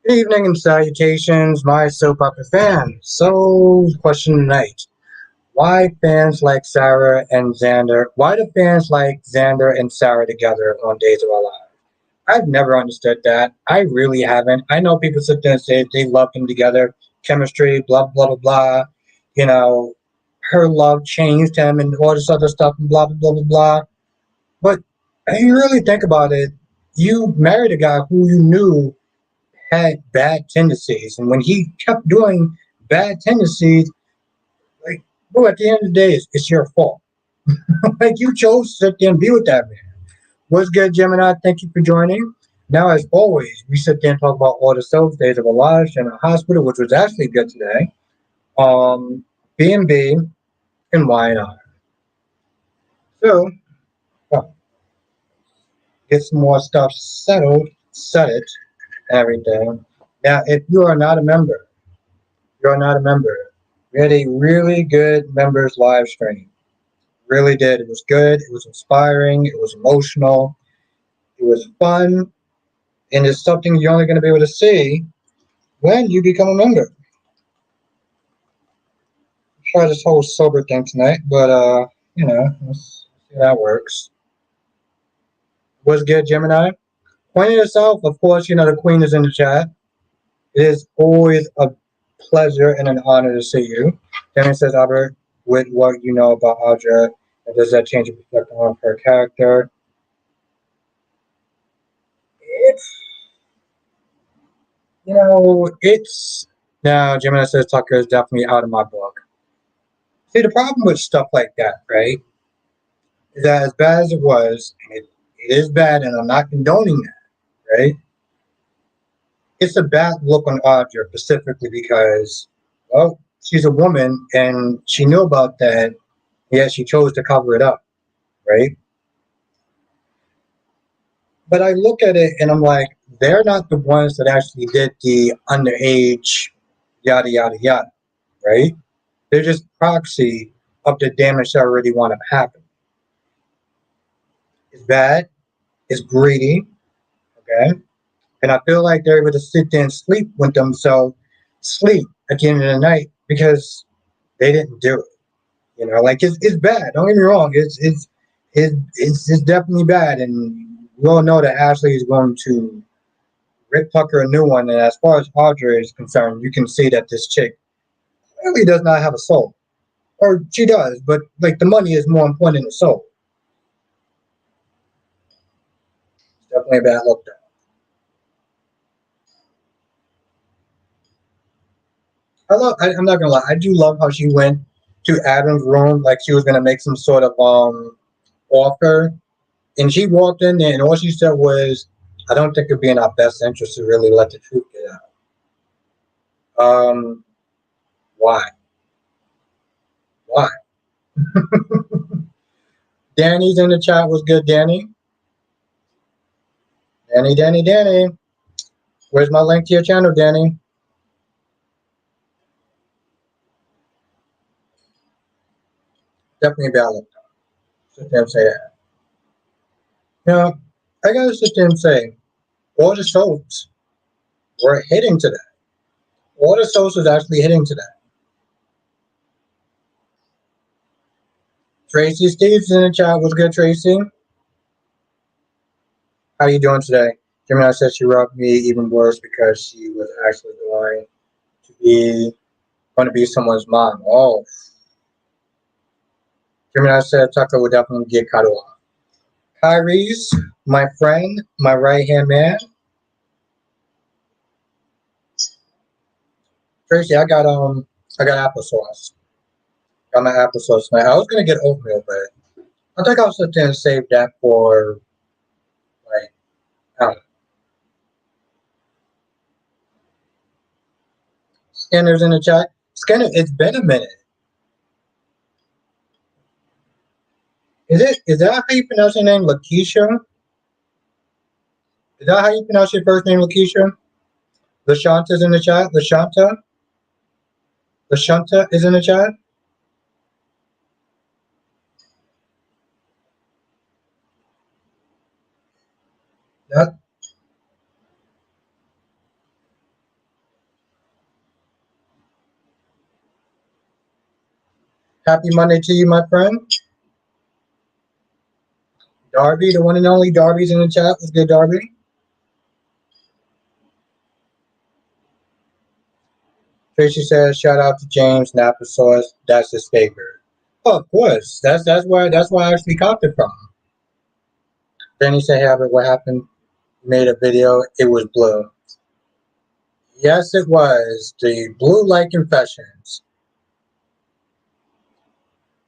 Good evening and salutations, my soap opera fans. So, question tonight. Why fans like Sarah and Xander? Why do fans like Xander and Sarah together on Days of Our Lives? I've never understood that. I really haven't. I know people sit there and say they love them together, chemistry, blah, blah, blah, blah. You know, her love changed him and all this other stuff and blah, blah, blah, blah, blah. But if you really think about it, you married a guy who you knew had bad tendencies, and when he kept doing bad tendencies, like, bro, at the end of the day, it's your fault. Like, you chose to sit there and be with that man. What's good, Gemini? Thank you for joining. Now, as always, we sit there and talk about all the soaps, Days of Our Lives, in a hospital, which was actually good today. B&B and Y&R. So, well, get some more stuff settled, set it, everything. Now, if you are not a member, you're not a member. We had a really good members live stream. Really did. It was good. It was inspiring. It was emotional. It was fun. And it's something you're only going to be able to see when you become a member. Try this whole sober thing tonight, but let's see how that works. What's good, Gemini? Point yourself, of course, the queen is in the chat. It is always a pleasure and an honor to see you. Then it says, Albert, with what you know about Audra, does that change your perspective on her character? It's, it's. Now, Gemini says Tucker is definitely out of my book. See, the problem with stuff like that, right, is that as bad as it was, and it is bad, and I'm not condoning that, right? It's a bad look on Audra specifically because, well, she's a woman and she knew about that, yet she chose to cover it up, right? But I look at it and I'm like, they're not the ones that actually did the underage yada yada yada, right? They're just proxy of the damage that already wound up happening. It's bad, it's greedy, okay? And I feel like they're able to sit there and sleep with themselves, sleep at the end of the night because they didn't do it. Like it's bad. Don't get me wrong. It's definitely bad, and we all know that Ashley is going to Rick Tucker a new one. And as far as Audrey is concerned, you can see that this chick really does not have a soul. Or she does, but like the money is more important than the soul. It's definitely a bad look though. I'm not gonna lie, I do love how she went to Adam's room like she was gonna make some sort of offer. And she walked in there and all she said was, I don't think it'd be in our best interest to really let the truth get out. Why? Why? Danny's in the chat. Was good, Danny? Danny. Where's my link to your channel, Danny? Definitely valid. Sit there and say that. I gotta sit there and say, all the soaps were hitting to that. All the soaps was actually hitting to that. Tracy Steve's in the chat. Was good, Tracy? How you doing today? Gemini said she rubbed me even worse because she was actually going to be someone's mom. Oh, Gemini said Tucker would definitely get cut off. Kyrie's, my friend, my right hand man. Tracy, I got applesauce. Got my applesauce tonight. I was gonna get oatmeal, but I think I'll sit there and save that for like I don't know. Skinner's in the chat. Skinner, it's been a minute. Is that how you pronounce your name, Lakeisha? Is that how you pronounce your first name, Lakeisha? Lashanta's in the chat. Lashanta is in the chat. That Happy Monday to you, my friend. Darby, the one and only Darby's in the chat. What's good, Darby? Tracy says, shout out to James Napa Sauce. That's his favorite. Oh, of course. That's where I actually copped it from. Then he said, hey, what happened? Made a video. It was blue. Yes, it was. The blue light confessions.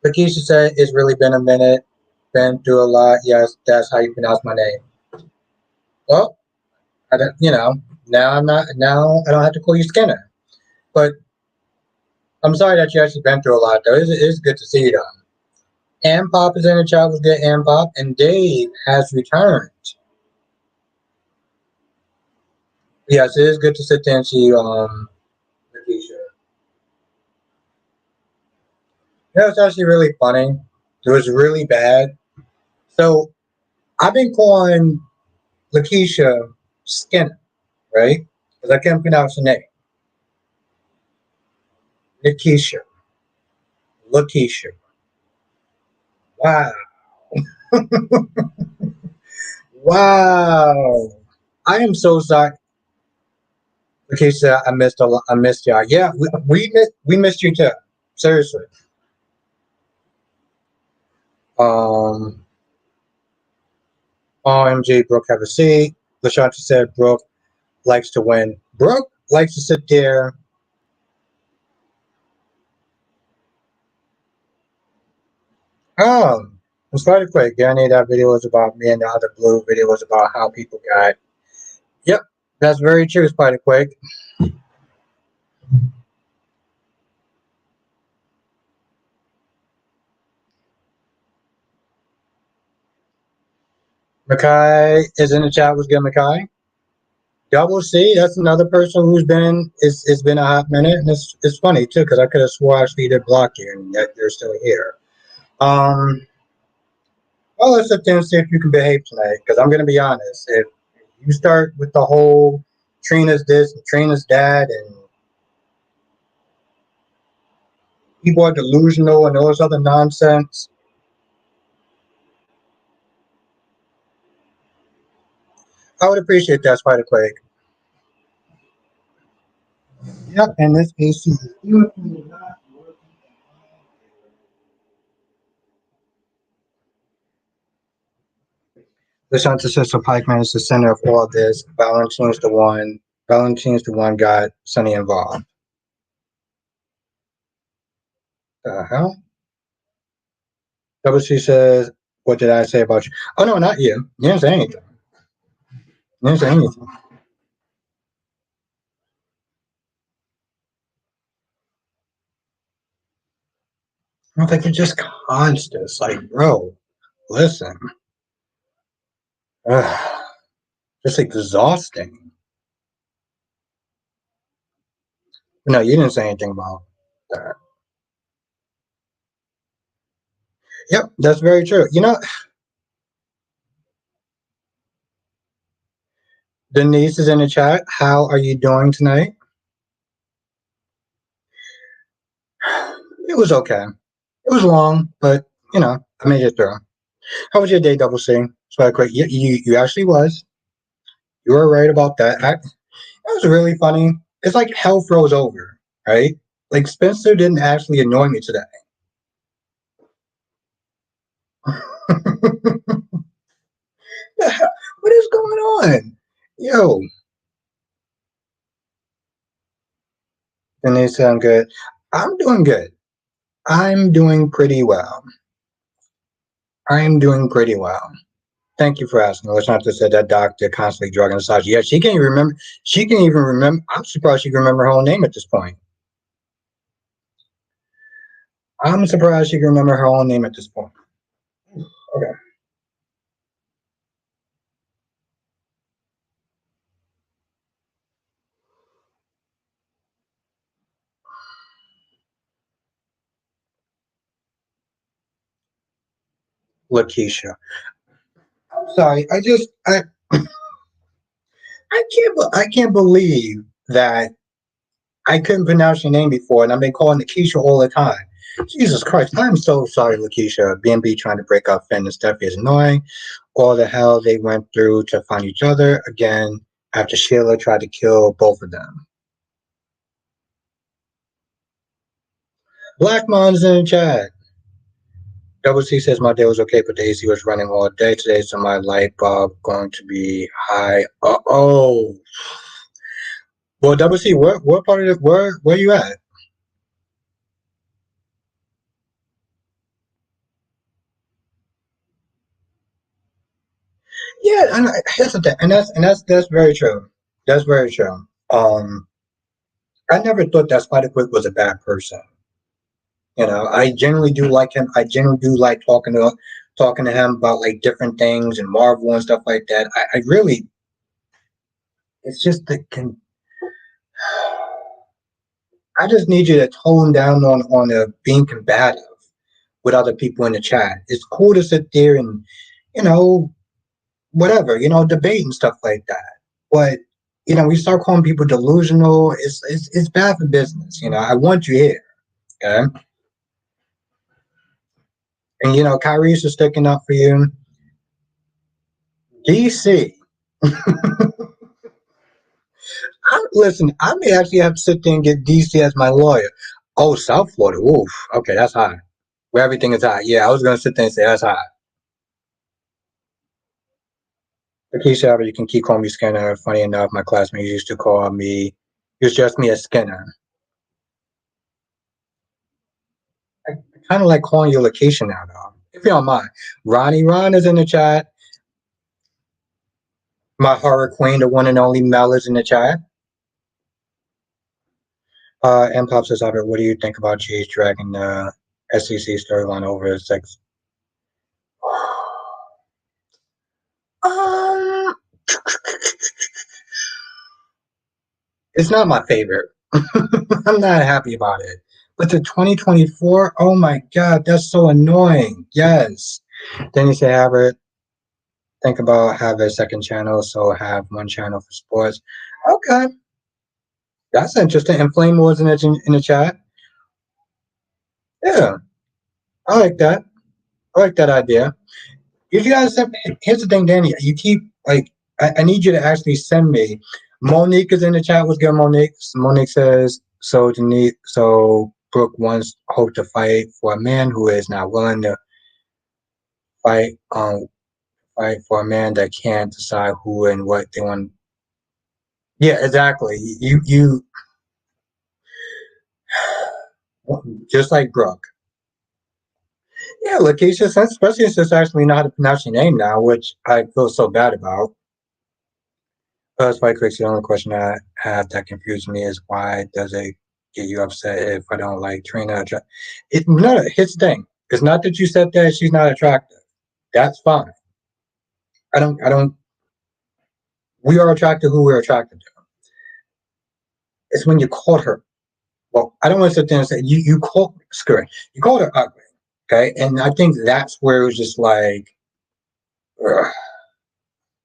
Lakeisha said, it's really been a minute. Been through a lot. Yes, that's how you pronounce my name. Well, I don't, now I'm not, now I don't have to call you Skinner. But I'm sorry that you actually been through a lot, though. It's good to see you, though. And Pop is in the chat. Was good, and Pop. And Dave has returned. Yes, it is good to sit there and see Lakeisha. It's actually really funny. It was really bad. So I've been calling Lakeisha Skinner, right? Because I can't pronounce the name. Lakeisha. Lakeisha. Wow. Wow. I am so sorry. Lakeisha, I missed a lot. I missed y'all. Yeah, we missed you too. Seriously. Um, OMG, Brooke have a seat. LaShanta said Brooke likes to win. Brooke likes to sit there. Um, it's quite quick. Danny, that video was about me, and the other blue video was about how people got. Yep, that's very true, Spider Quake. Makai is in the chat. Was good, Makai. Double C, that's another person who's been. It's been a hot minute, and it's funny too because I could have swore I actually did block you, and yet you're still here. Well, let's sit there and see if you can behave tonight. Because I'm going to be honest, if you start with the whole Trina's this and Trina's that, and people are delusional and all this other nonsense, I would appreciate that, Spider Quake. Yep, and this AC is not working. The Shanta Sister Pikeman is the center of all this. Valentine's the one. Valentine's the one got Sunny involved. The hell? Double C says, "What did I say about you?" Oh no, not you. You didn't say anything. You didn't say anything. I don't think you're just constant. It's like, bro, listen. Just exhausting. No, you didn't say anything about that. Yep, that's very true. Denise is in the chat. How are you doing tonight? It was okay. It was long, but I made it through. How was your day, Double C? So quick. You actually was. You were right about that. That was really funny. It's like hell froze over, right? Like Spencer didn't actually annoy me today. What is going on? Yo. And they sound good. I'm doing good. I'm doing pretty well. I'm doing pretty well. Thank you for asking. Let's not just say that doctor constantly drugging massage. Yeah, she can't even remember. She can't even remember. I'm surprised she can remember her own name at this point. I'm surprised she can remember her own name at this point. Okay. Lakeisha. I'm sorry. I can't believe that I couldn't pronounce your name before, and I've been calling Lakeisha all the time. Jesus Christ, I'm so sorry, Lakeisha. B&B trying to break up Finn and Steffi is annoying. All the hell they went through to find each other again after Sheila tried to kill both of them. Black Mon's in the chat. Double C says my day was okay, but the AC was running all day today, so my light bulb going to be high. Oh. Well, Double C, what part of the, where you at? Yeah, and here's the thing, and that's very true. That's very true. I never thought that Spider Quick was a bad person. You know, I generally do like him. I generally do like talking to him about like different things and Marvel and stuff like that. I really, it's just the I just need you to tone down on the being combative with other people in the chat. It's cool to sit there and you know whatever debate and stuff like that. But we start calling people delusional. It's bad for business. I want you here, okay? And Kyrie's is sticking up for you. DC. Listen, I may actually have to sit there and get DC as my lawyer. Oh, South Florida. Oof. Okay, that's high. Where everything is high. Yeah, I was gonna sit there and say that's high. Keisha, you can keep calling me Skinner. Funny enough, my classmates used to call me, used to just me as Skinner. I kind of like calling your location now, though. If you don't mind. Ronnie Ron is in the chat. My horror queen, the one and only Mel, is in the chat. M Pop says, Albert, what do you think about GH dragging the SEC storyline over sex? Um, it's not my favorite. I'm not happy about it. But the 2024, oh my God, that's so annoying. Yes. Then you say, Albert, think about have a second channel, so have one channel for sports. Okay, that's interesting. And Flame was in the chat. Yeah, I like that. I like that idea. You guys, here's the thing, Danny. You keep like I need you to actually send me. Monique is in the chat. What's good, Monique? Monique says so. Denise, so Brooke once hoped to fight for a man who is not willing to fight. Fight for a man that can't decide who and what they want. Yeah, exactly. You just like Brooke. Yeah, Lakeisha, especially since I actually know how to pronounce your name now, which I feel so bad about. That's why, Chris, the only question I have that confuses me is why does it get you upset if I don't like Trina? No, here's the thing. It's not that you said that she's not attractive. That's fine. I don't, we are attracted who we're attracted to. It's when you called her. Well, I don't want to sit there and say, you called, screw it. You called her ugly. Okay. And I think that's where it was just like, ugh.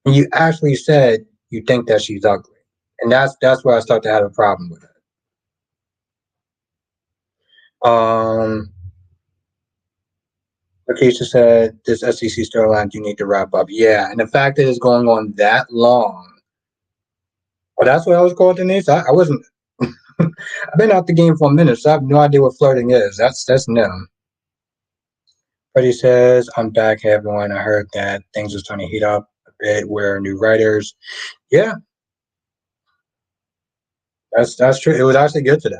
And you actually said you think that she's ugly. And that's where I start to have a problem with it. Lakeisha said this SEC storyline you need to wrap up. Yeah, and the fact that it's going on that long. Well, that's what I was called, Denise. I wasn't. I've been out the game for a minute, so I have no idea what flirting is. That's new. Freddie says, I'm back, hey everyone. I heard that things are starting to heat up a bit where new writers. Yeah, that's true. It was actually good today.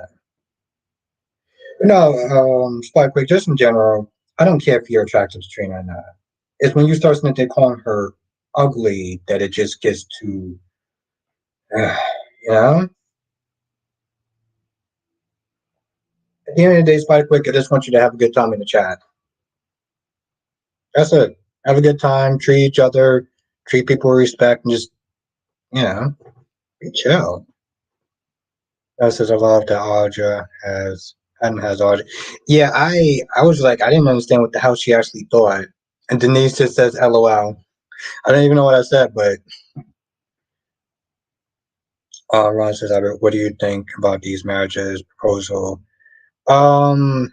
No, Spike Quick, just in general, I don't care if you're attracted to Trina or not. It's when you start saying they're calling her ugly that it just gets to, you know? At the end of the day, Spike Quick, I just want you to have a good time in the chat. That's it. Have a good time, treat each other, treat people with respect, and just, you know, be chill. That says I love that Audra has Adam has Audra. Yeah, I was like, I didn't understand what the hell she actually thought. And Denise just says LOL. I don't even know what I said, but Ron says, what do you think about these marriages proposal? Um,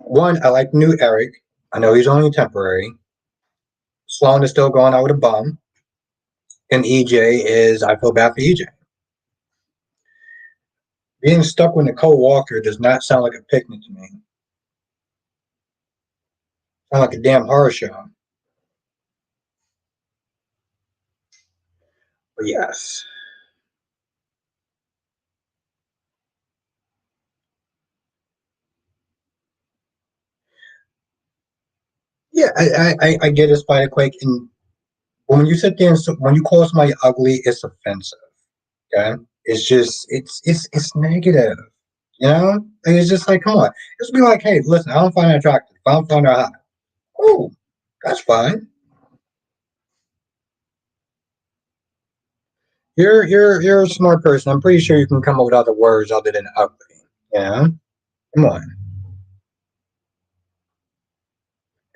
One, I like new Eric. I know he's only temporary. Sloan is still going out with a bum. And EJ is, I feel bad for EJ. Being stuck with Nicole Walker does not sound like a picnic to me. Sound like a damn horror show. But yes. Yeah, I get a spider quake. And when you sit there and when you call somebody ugly, it's offensive. Okay? It's just, it's negative. You know? And it's just like, come on. Just be like, hey, listen, I don't find her attractive. I don't find her hot. Oh, that's fine. You're a smart person. I'm pretty sure you can come up with other words other than ugly. Yeah, come on.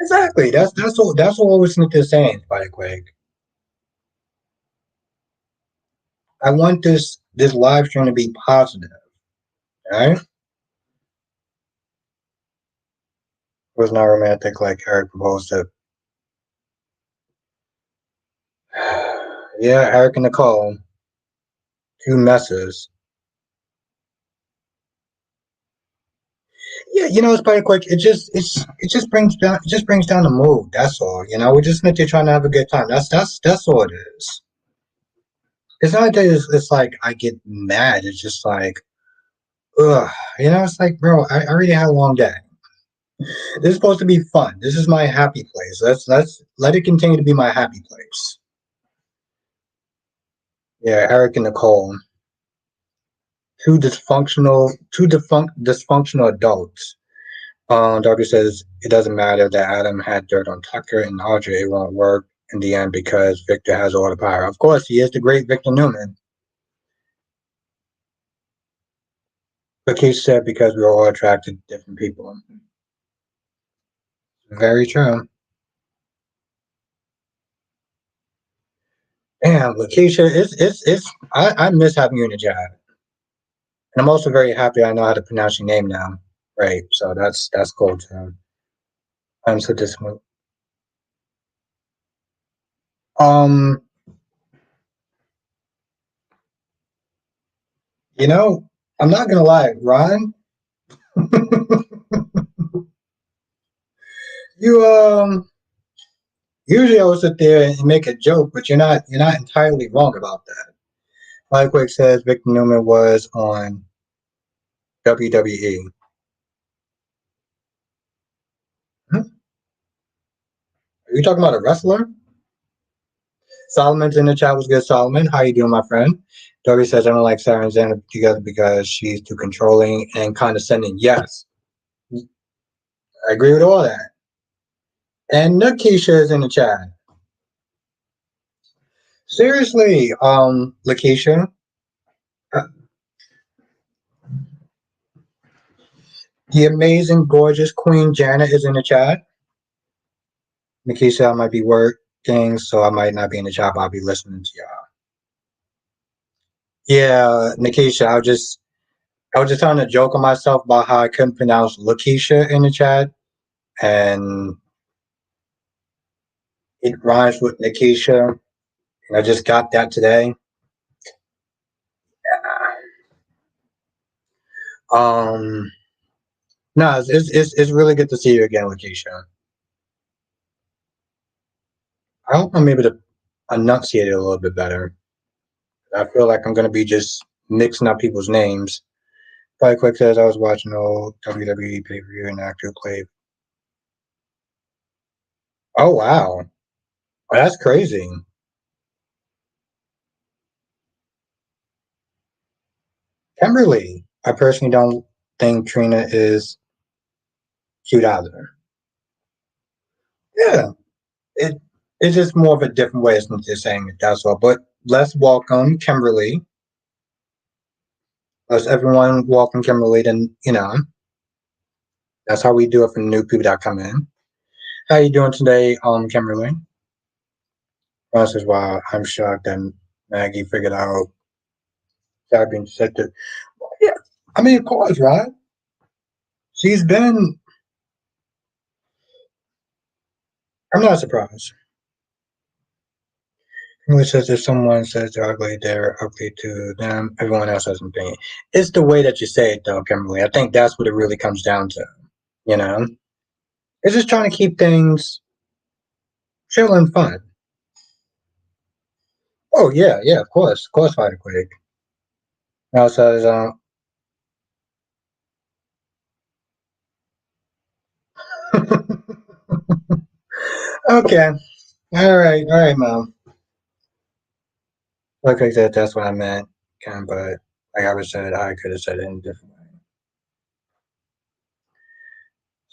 Exactly. That's what we need to say. By the way, I want this live stream to be positive. Right? It was not romantic like Eric proposed it. Yeah, Eric and Nicole, two messes. Yeah, it's pretty quick. It just brings down the mood. That's all. We're just need to trying to have a good time. That's all it is. It's not that it's like I get mad. It's just like, ugh. It's like, bro, I already had a long day. This is supposed to be fun. This is my happy place. Let's let it continue to be my happy place. Yeah, Eric and Nicole, two dysfunctional adults. Darby says it doesn't matter that Adam had dirt on Tucker and Audrey. It won't work in the end because Victor has all the power. Of course, he is the great Victor Newman. But Keith said because we're all attracted to different people. Very true. Damn, Lakeisha, it's I miss having you in the chat. And I'm also very happy I know how to pronounce your name now. Right. So that's cool too. I'm so disappointed. Um, you know, I'm not gonna lie, Ron, you usually I would sit there and make a joke, but you're not entirely wrong about that. Likewick says Victor Newman was on WWE. Hmm? Are you talking about a wrestler? Solomon's in the chat. Was good, Solomon. How you doing, my friend? Dory says I don't like Sarah and Xander together because she's too controlling and condescending. Yes, I agree with all that. And Nakisha is in the chat. Seriously, Lakeisha, uh, the amazing, gorgeous Queen Janet is in the chat. Nakisha, I might be working, so I might not be in the chat, but I'll be listening to y'all. Yeah, Nakisha, I was just trying to joke on myself about how I couldn't pronounce Lakeisha in the chat, and it rhymes with Nakisha, and I just got that today. Um, no, it's really good to see you again, Lakeisha. I hope I'm able to enunciate it a little bit better. I feel like I'm gonna be just mixing up people's names. Probably quick says I was watching old WWE pay per view and actor played. Oh wow, oh, that's crazy. Kimberly, I personally don't think Trina is cute either. Yeah, it it's just more of a different way of just saying it. That's all. But let's welcome Kimberly. Let's everyone welcome Kimberly. Then that's how we do it for new people that come in. How you doing today, Kimberly? Ron says, "Wow, I'm shocked that Maggie figured out that being said to." Yeah, I mean, of course, right? She's been. I'm not surprised. It says if someone says they're ugly to them. Everyone else has an opinion. It's the way that you say it, though, Kimberly. I think that's what it really comes down to. You know, it's just trying to keep things chill and fun. Oh yeah, yeah, of course, fight quick. Now it says, okay, all right, mom. Like I said, that's what I meant. Kind of, but like I was said, I could have said it in a different way.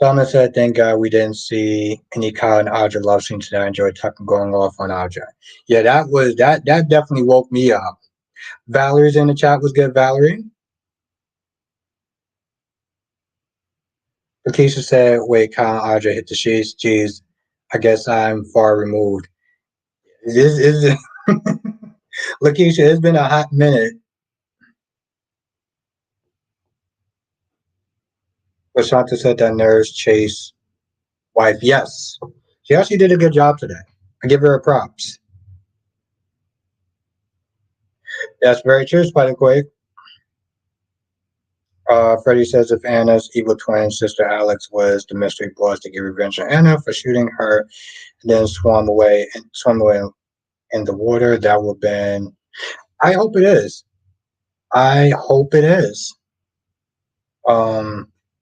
Solomon said, "Thank God we didn't see any Kyle and Audra love scenes today. I enjoyed Tucker going off on Audra." Yeah, that was that definitely woke me up. Valerie's in the chat was good. Valerie. Lakeisha said, "Wait, Kyle and Audra hit the sheets. Geez, I guess I'm far removed." This is Lakeisha. It's been a hot minute. But Shanta said that nurse Chase wife. Yes, she actually did a good job today. I give her a props. That's very true, Spider Quake. Freddie says if Anna's evil twin sister Alex was the mystery boss to get revenge on Anna for shooting her, and then swam away in the water, that would have been. I hope it is. I hope it is.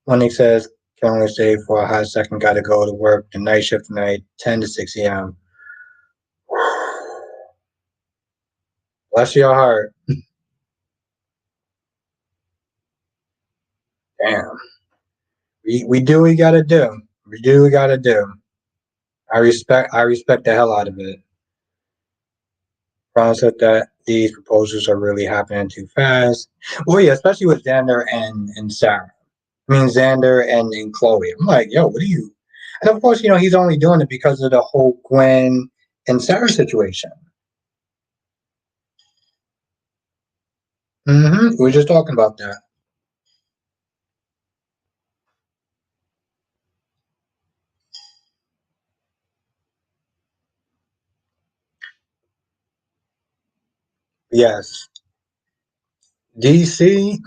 When he says can only stay for a hot second, got to go to work the night shift tonight, 10 to 6 a.m. Bless your heart. Damn. We do what we gotta do. We do what we gotta do. I respect the hell out of it. Ron said that these proposals are really happening too fast. Well, yeah, especially with Xander and Sarah. I mean Xander and Chloe. I'm like, yo, what are you? And of course, he's only doing it because of the whole Gwen and Sarah situation. We were just talking about that. Yes. DC,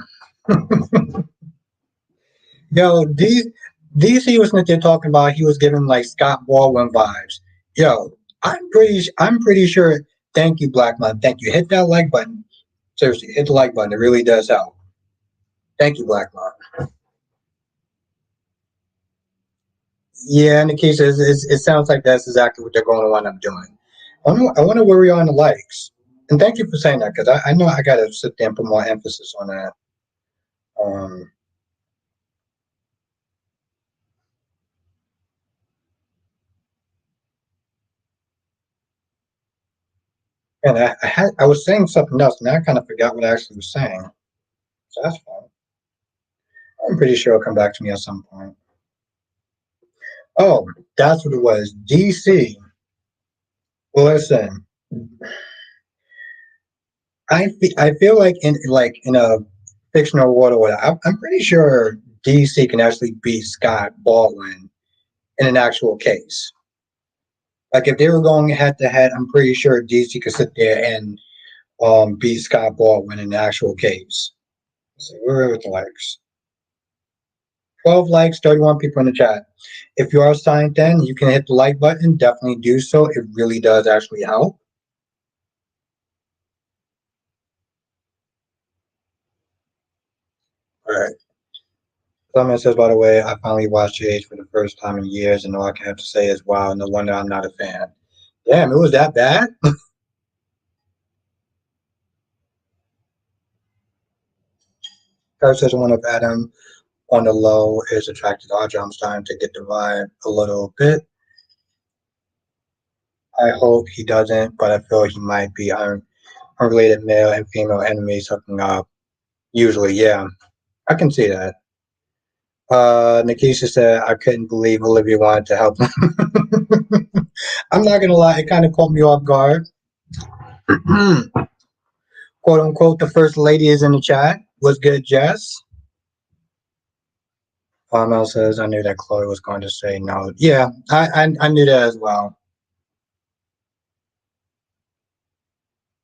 yo, DC was what they're talking about. He was giving like Scott Baldwin vibes. Yo, I'm pretty sure. Thank you, Black Man. Thank you. Hit that like button. Seriously, hit the like button. It really does help. Thank you, Black Man. Yeah, in the case, it sounds like that's exactly what they're going to wind up doing. I want to worry on the likes. And thank you for saying that because I know I got to sit there and put more emphasis on that. Um, and I was saying something else, and I kind of forgot what I actually was saying. So that's fine. I'm pretty sure it'll come back to me at some point. Oh, that's what it was. DC. Listen, I feel like in a fictional world or whatever, I'm pretty sure DC can actually beat Scott Baldwin in an actual case. Like if they were going head to head, I'm pretty sure DC could sit there and beat Scott Baldwin in an actual case. Let's see, where are the likes? 12 likes, 31 people in the chat. If you are signed in, you can hit the like button. Definitely do so. It really does actually help. All right. Someone says, by the way, I finally watched GH for the first time in years, and all I can have to say is, wow, no wonder I'm not a fan. Damn, it was that bad? Kurt says, one of Adam on the low is attracted to Audra. I'm starting to get the vibe a little bit. I hope he doesn't, but I feel he might be unrelated male and female enemies hooking up. Usually, yeah. I can see that. Nikisha said, I couldn't believe Olivia wanted to help him. I'm not going to lie, it kind of caught me off guard. Quote unquote, the first lady is in the chat. What's good, Jess? Mel says, I knew that Chloe was going to say no. Yeah, I knew that as well.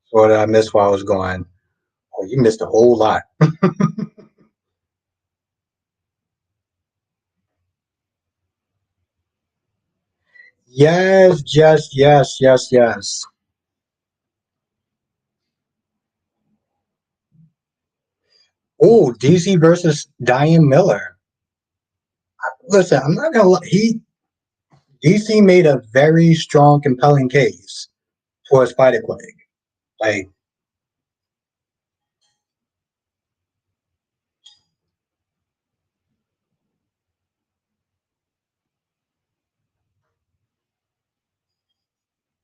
So what did I miss while I was gone? Oh, you missed a whole lot. Yes, yes, yes, yes, yes. Oh, DC versus Diane Miller. Listen, I'm not gonna lie. DC made a very strong, compelling case for Spider Quake. Like,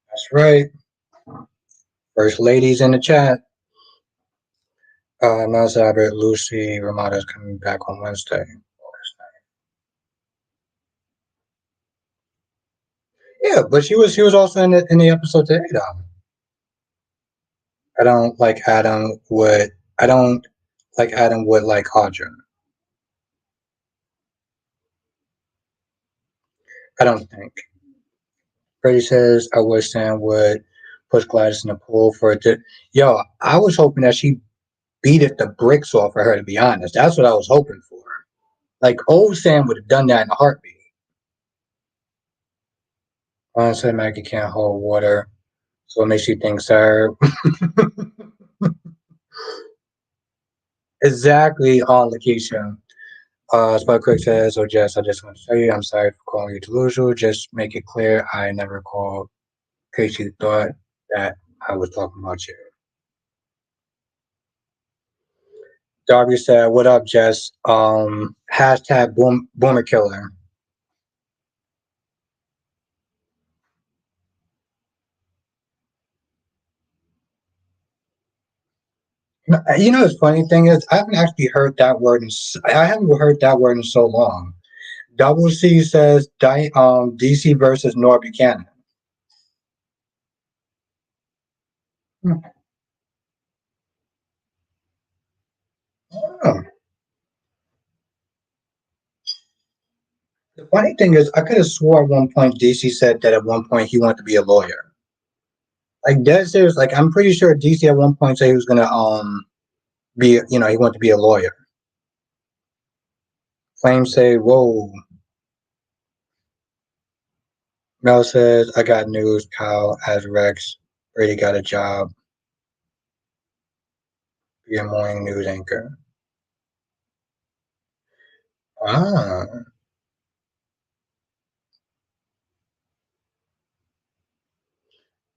that's right. First ladies in the chat. Mel Zabert, Lucy Ramada's coming back on Wednesday. Yeah, but she was also in the episode today though. I don't like Adam would I don't like Adam would like Audra. I don't think. Freddie says I wish Sam would push Gladys in the pool for a dip. Yo, I was hoping that she beat it the bricks off of her, to be honest. That's what I was hoping for. Like old Sam would have done that in a heartbeat. Honestly, Maggie can't hold water. So it makes you think, sir. Exactly on location. Spot Quick says, "Oh Jess, I just want to tell you I'm sorry for calling you delusional. Just make it clear I never called in case you thought that I was talking about you." Darby said, "What up, Jess? Hashtag boomer killer." You know, the funny thing is, I haven't actually heard that word. I haven't heard that word in so long. Double C says, DC versus Nora Buchanan." Hmm. Oh. The funny thing is, I could have swore at one point DC said that at one point he wanted to be a lawyer. Like dead serious. Like I'm pretty sure DC at one point said he was gonna be he wanted to be a lawyer. Flames say, "Whoa." Mel says, "I got news. Kyle as Rex. Brady got a job. Be a morning news anchor." Ah.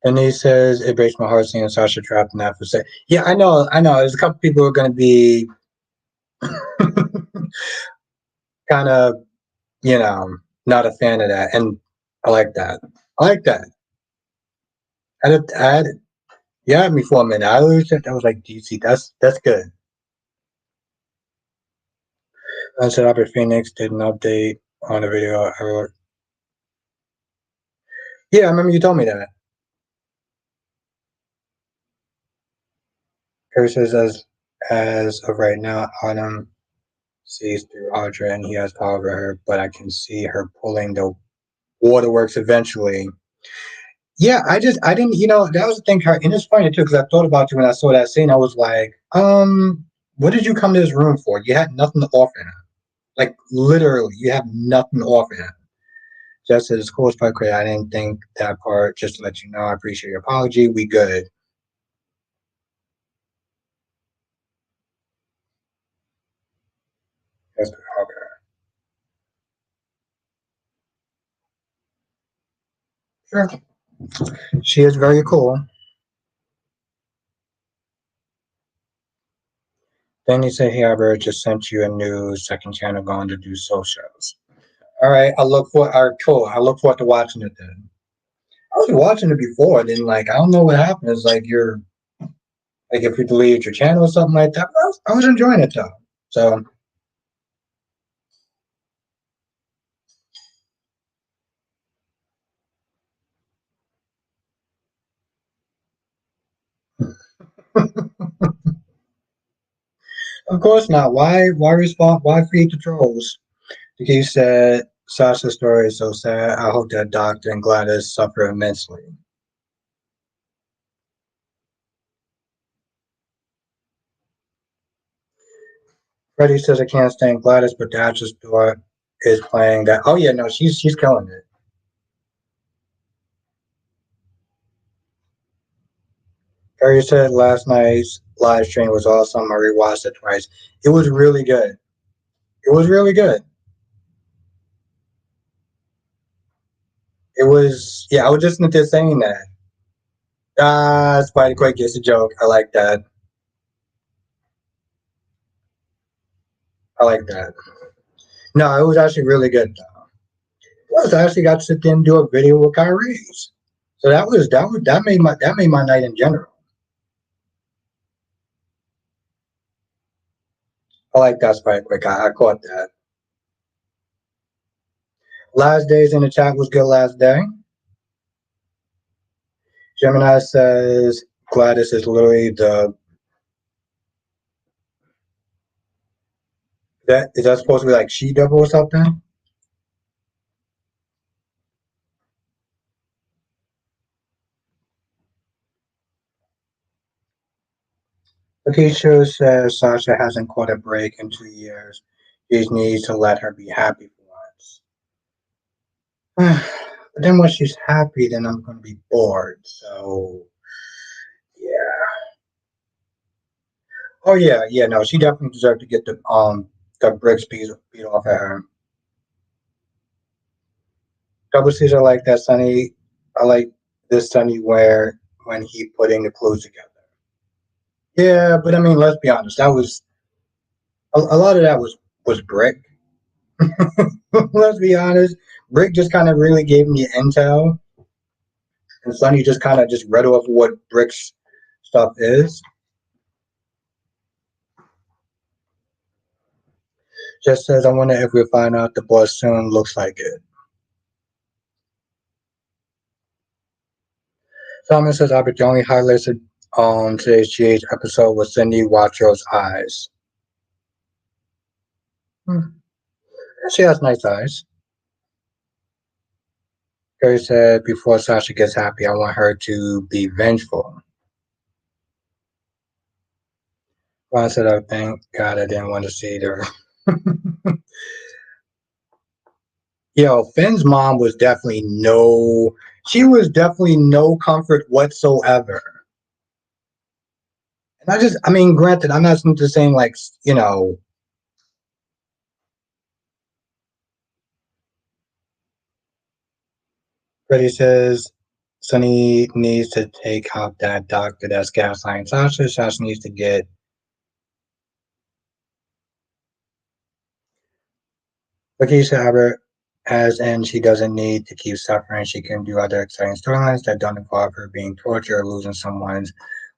And he says, "It breaks my heart seeing Sasha trapped in that for say." Yeah, I know, I know. There's a couple people who are gonna be kind of, you know, not a fan of that. And I like that. I like that. I had you had me for a minute. I always said that was like DC. That's good. I said Albert Phoenix did an update on the video I wrote. Yeah, I remember you told me that. Harry says as of right now, Autumn sees through Audra and he has power over her, but I can see her pulling the waterworks eventually. Yeah, I didn't, that was the thing. Her, and it's funny too, because I thought about you when I saw that scene. I was like, what did you come to this room for? You had nothing to offer him. Like, literally, you have nothing to offer him. Just as cool as part great. I didn't think that part. Just to let you know, I appreciate your apology. We good. That's okay. Sure. She is very cool. Then he said, "Hey, Albert, just sent you a new second channel going to do socials." All right, all right, cool. I look forward to watching it then. I was watching it before, and then like I don't know what happened. It's like you're like if you deleted your channel or something like that. But I was enjoying it though. So of course not. Why respond? Why feed the trolls? He said, Sasha's story is so sad. I hope that Doctor and Gladys suffer immensely. Freddie says I can't stand Gladys, but the actress door is playing that. Oh yeah, no, she's killing it. Harry said last night's live stream was awesome. I rewatched it twice. It was really good. It was really good. It was yeah, I was just saying that. Ah, Spider Quake gets a joke. I like that. I like that. No, it was actually really good though. Plus I actually got to sit there and do a video with Kyrie. So that made my night in general. I like that Spider Quake. I caught that. Last days in the chat was good last day. Gemini says Gladys is literally the that is that supposed to be like she devil or something? Lakeisha says Sasha hasn't caught a break in 2 years. She needs to let her be happy for once. But then when she's happy, then I'm gonna be bored. So yeah. Oh yeah, yeah, no, she definitely deserved to get the bricks beat off at her. Double C's are like that Sunny. I like this Sunny where when he putting the clues together. Yeah, but I mean, let's be honest. That was a lot of that was Brick. Let's be honest. Brick just kind of really gave me intel, and Sunny just kind of just read off what Brick's stuff is. Just says, I wonder if we'll find out the boss soon. Looks like it. Simon says, Albert, the only highlights on today's GH episode was Cindy Wacho's eyes. Hmm. She has nice eyes. Gary said, before Sasha gets happy, I want her to be vengeful. Ron said, I thank God I didn't want to see her. Yo, Finn's mom was definitely she was definitely no comfort whatsoever. And I mean, granted, I'm not just saying like, you know, Freddie says Sonny needs to take out that doctor that's gaslighting Sasha. Sasha needs to get Lakeisha Albert as in she doesn't need to keep suffering. She can do other exciting storylines that don't involve her being tortured or losing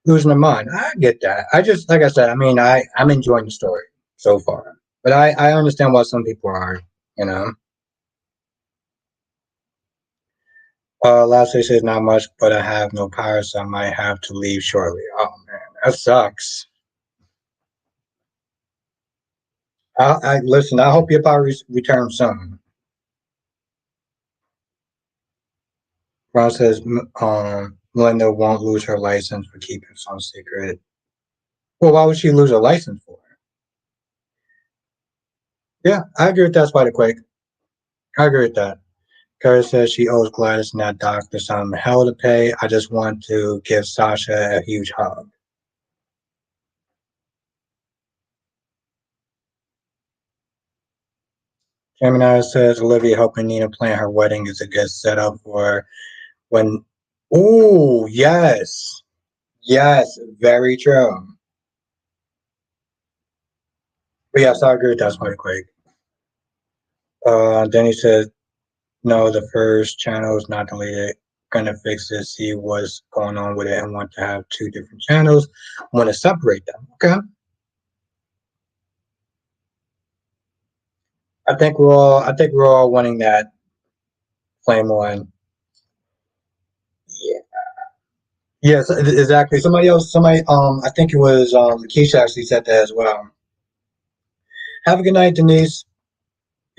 their mind. I get that. I just like I said, I mean I'm enjoying the story so far. But I understand why some people are, you know. Last day says not much, but I have no power, so I might have to leave shortly. Oh man, that sucks. I listen. I hope your power returns soon. Ron says Melinda won't lose her license for keeping some secret. Well, why would she lose her license for? Yeah, I agree with that, Spider Quake. I agree with that. Kara says she owes Gladys and that doctor some hell to pay. I just want to give Sasha a huge hug. Gemini says Olivia helping Nina plan her wedding is a good setup for when. Ooh, yes. Yes, very true. But yes, I agree with that, Spider Quake. Then he says, no, the first channel is not deleted. Gonna fix it, see what's going on with it, and want to have two different channels. Want to separate them. Okay. I think we're all wanting that flame on. Yeah. Yes, exactly. I think it was Keisha actually said that as well. Have a good night, Denise.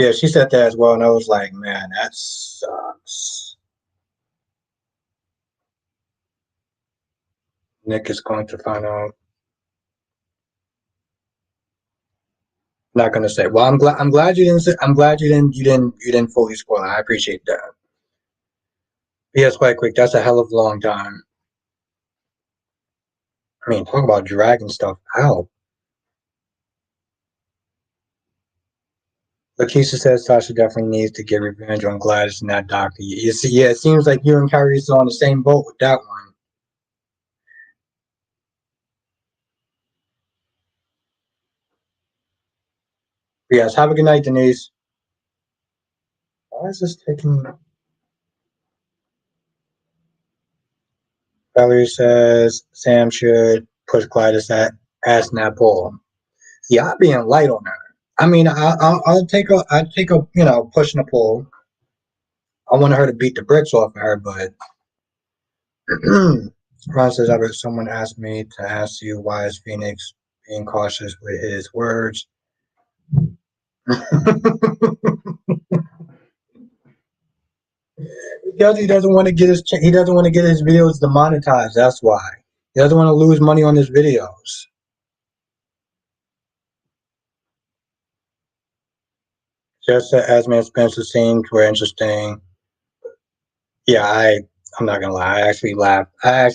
Yeah, she said that as well, and I was like, man, that sucks. Nick is going to find out. Not gonna say. Well, I'm glad. I'm glad you didn't. I'm glad you didn't. You didn't fully spoil it. I appreciate that. Yes, quite quick. That's a hell of a long time. I mean, talk about dragging stuff out. Lakeisha says Sasha definitely needs to get revenge on Gladys and that doctor. You see, yeah, it seems like you and Kyrie are on the same boat with that one. Yes, have a good night, Denise. Why is this taking? Valerie says Sam should push Gladys at ass in that ball. Yeah, I'm being light on her. I mean, I'll take a, push and a pull. I want her to beat the bricks off of her, but Ron says, "Ever someone asked me to ask you why is Phoenix being cautious with his words?" Because he doesn't want to get he doesn't want to get his videos demonetized. That's why he doesn't want to lose money on his videos. Just as man Spencer scenes were interesting. Yeah, I'm not gonna lie. I actually laughed. I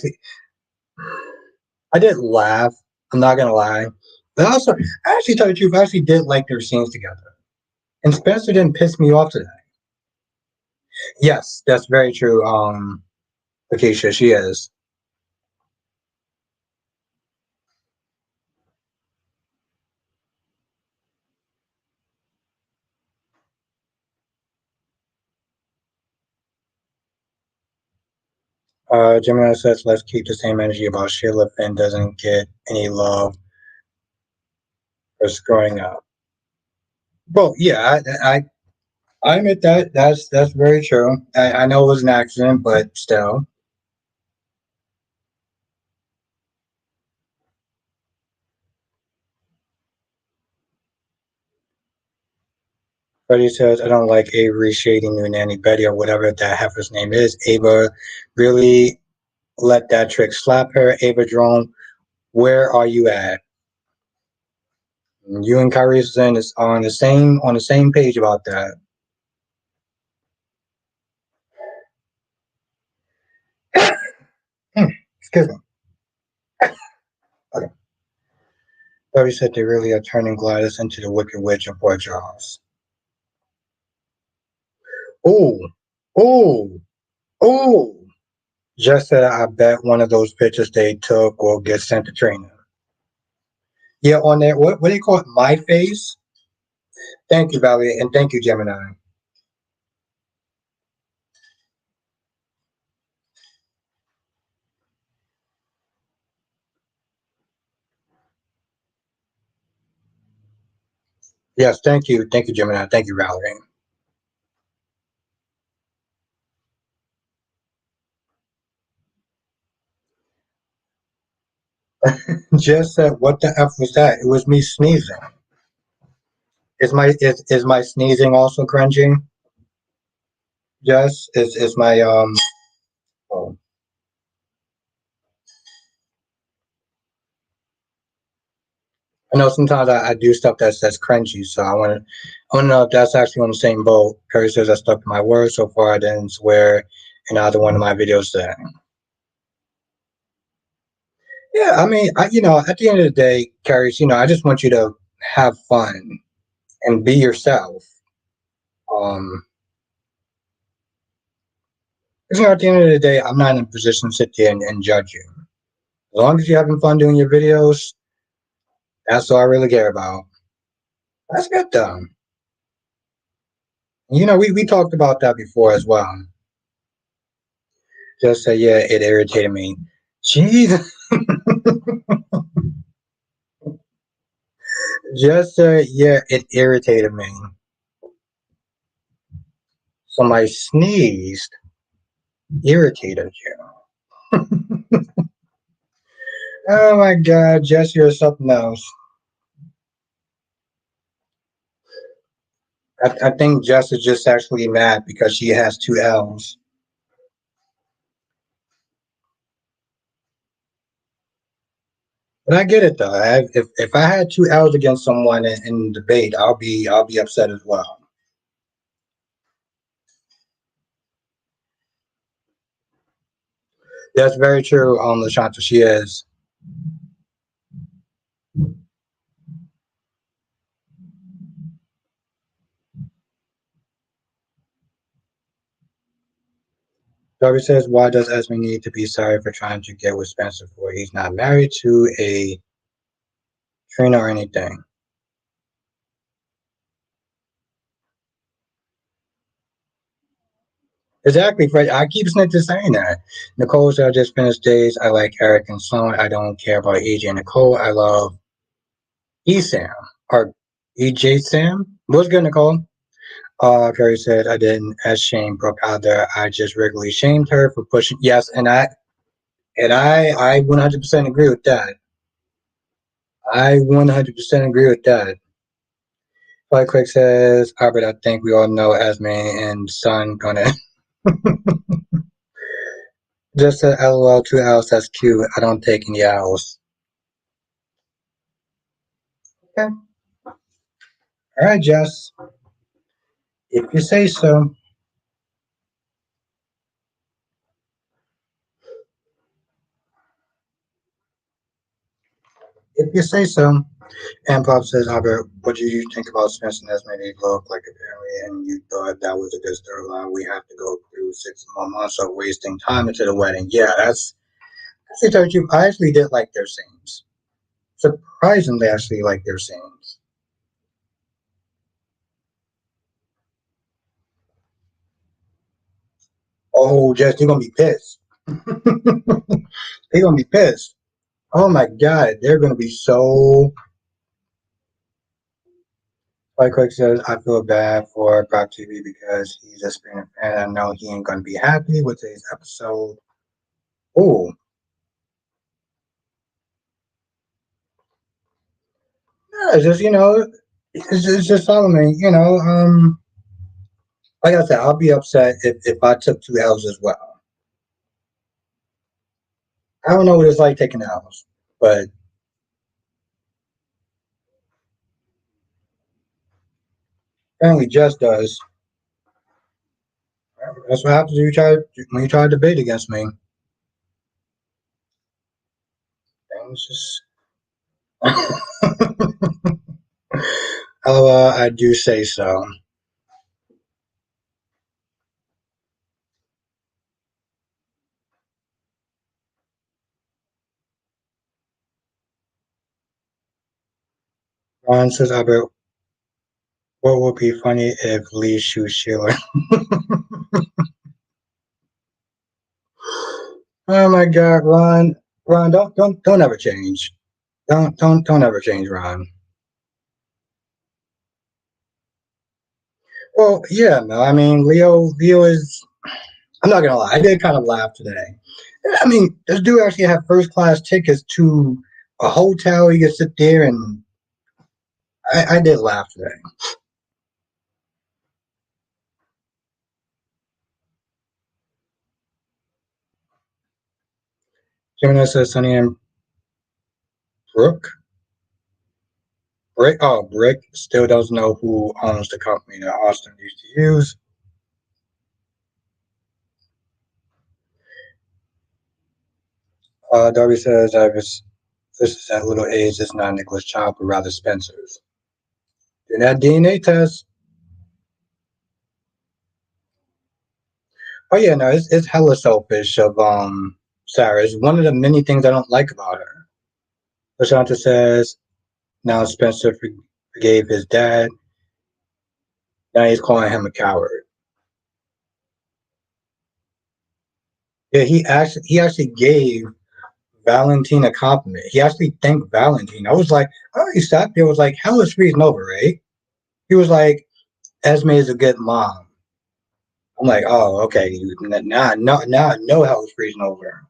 did laugh. I'm not gonna lie. But also, I actually tell you the truth. I actually did like their scenes together. And Spencer didn't piss me off today. Yes, that's very true. Lakeisha, she is. Gemini says, let's keep the same energy about Sheila Finn doesn't get any love for screwing up. Well, yeah, I admit that. That's very true. I know it was an accident, but still. Freddie says, I don't like Avery shading new nanny Betty or whatever that heifer's name is. Ava really let that trick slap her. Ava Drone, where are you at? You and Kyrie Zen is on the same page about that. Excuse me. Okay. Freddie said they really are turning Gladys into the Wicked Witch of Port Charles. Oh, oh, oh. Just that I bet one of those pictures they took will get sent to training. Yeah, on there, what do you call it? My face? Thank you, Valerie, and thank you, Gemini. Yes, thank you. Thank you, Gemini. Thank you, Valerie. Just said, what the F was that? It was me sneezing. Is my sneezing also cringy? Yes, is my oh, I know sometimes I do stuff that's cringy, so I wanna know if that's actually on the same boat. Perry says I stuck to my word so far. I didn't swear in either one of my videos today. Yeah, I mean, at the end of the day, Carrie, I just want you to have fun and be yourself. Um, 'Cause, at the end of the day, I'm not in a position to sit there and judge you. As long as you're having fun doing your videos, that's all I really care about. That's good though. We talked about that before as well. Just say, yeah, it irritated me. Jesus. Just say, yeah, it irritated me. Somebody sneezed, irritated you. Oh my God, Jess, you're something else. I think Jess is just actually mad because she has two L's. But I get it though. If I had two L's against someone in debate, I'll be upset as well. That's very true, Lashanta. She is. Darby says, "Why does Esme need to be sorry for trying to get with Spencer for? He's not married to a Trina or anything." Exactly, Fred. I keep to saying that. Nicole said, "I just finished days. I like Eric and Sloan. I don't care about AJ and Nicole. I love Sam or EJ Sam. What's good, Nicole?" Carrie said, "I didn't as shame Brooke either. I just regularly shamed her for pushing." Yes, and I 100% agree with that. I 100% agree with that. Fly Quick says, Albert, I think we all know Esme and Son gonna just a LOL 2 hours. That's cute. I don't take any owls. Okay. All right, Jess. If you say so. If you say so. And Pop says, Albert, what do you think about Spencer and Esme? They look like a family, and you thought that was a good storyline. We have to go through 6 more months of wasting time into the wedding. Yeah, that's the truth. I actually did like their scenes. Surprisingly, actually like their scenes. Oh, Jess, you're gonna be pissed. They're gonna be pissed. Oh my god, they're gonna be so. Like Quick says, I feel bad for Prop TV because he's a Sprinter fan. I know he ain't gonna be happy with today's episode. Oh, yeah, it's just it's just Solomon. Like I said, I'll be upset if I took two L's as well. I don't know what it's like taking L's, but apparently Jess does. That's what happens when you try to debate against me. Things just. Oh, I do say so. Ron says, Albert, what would be funny if Lee shoots Sheila? Oh my God, Ron, Ron, don't ever change. Don't ever change, Ron. Well, yeah, no, I mean, Leo is. I'm not gonna lie, I did kind of laugh today. I mean, this dude actually had first class tickets to a hotel. He could sit there, and I did laugh today. Gemini says, Sonny and Brooke. Brick still doesn't know who owns the company that Austin used to use. Darby says, this is at little age, it's not Nicholas' child, but rather Spencer's. Do that DNA test. Oh yeah, no, it's hella selfish of Sarah. It's one of the many things I don't like about her. Lashanta says, now Spencer forgave his dad. Now he's calling him a coward. Yeah, he actually gave Valentine a compliment. He actually thanked Valentine. I was like, oh, he sat there was like, hell is freezing over, right? He was like, Esme is a good mom. I'm like, oh, okay. Now I know hell is freezing over.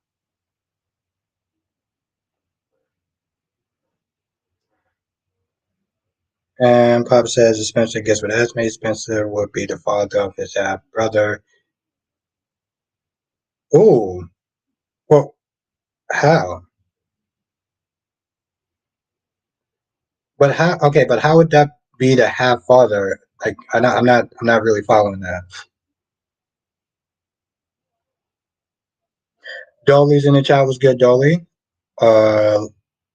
And Papa says if Spencer gets with Esme, Spencer would be the father of his half brother. Oh, well, how? But how? Okay, but how would that be the half father? Like, I'm not really following that. Dolly's in the chat was good, Dolly. Uh,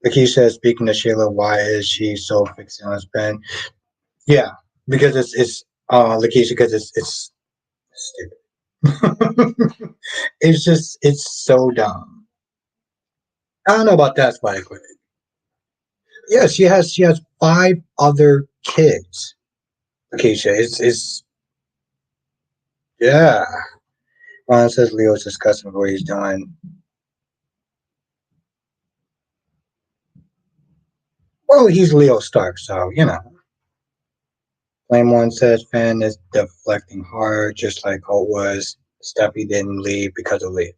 Lakeisha says, speaking to Sheila, why is she so fixed on his pen? Yeah, because it's Lakeisha, because it's stupid. It's just it's so dumb. I don't know about that, Spike. Yeah, she has five other kids. Lakeisha, it's yeah. Ron says Leo's discussing what he's doing. Well, he's Leo Stark, so you know. Flame One says Finn is deflecting hard, just like Holt was. Steffi didn't leave because of Lee.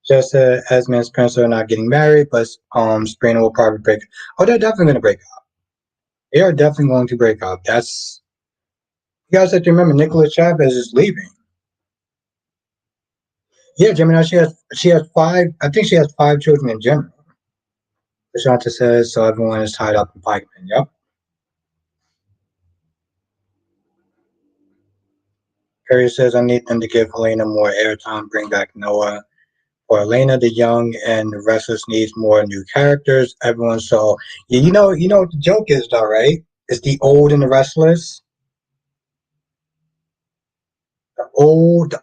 Just Esme and Spencer are not getting married, but Sabrina will probably break. Oh, they're definitely going to break up. They are definitely going to break up. That's you guys have to remember. Nicholas Chavez is leaving. Yeah, Gemini. She has five. I think she has five children in general. Shanta says so. Everyone is tied up in Pikeman. Yep. Carrie says I need them to give Helena more airtime. Bring back Noah. For Elena the Young and the Restless needs more new characters. Everyone saw. Yeah, you know what the joke is though, right? It's the old and the restless. The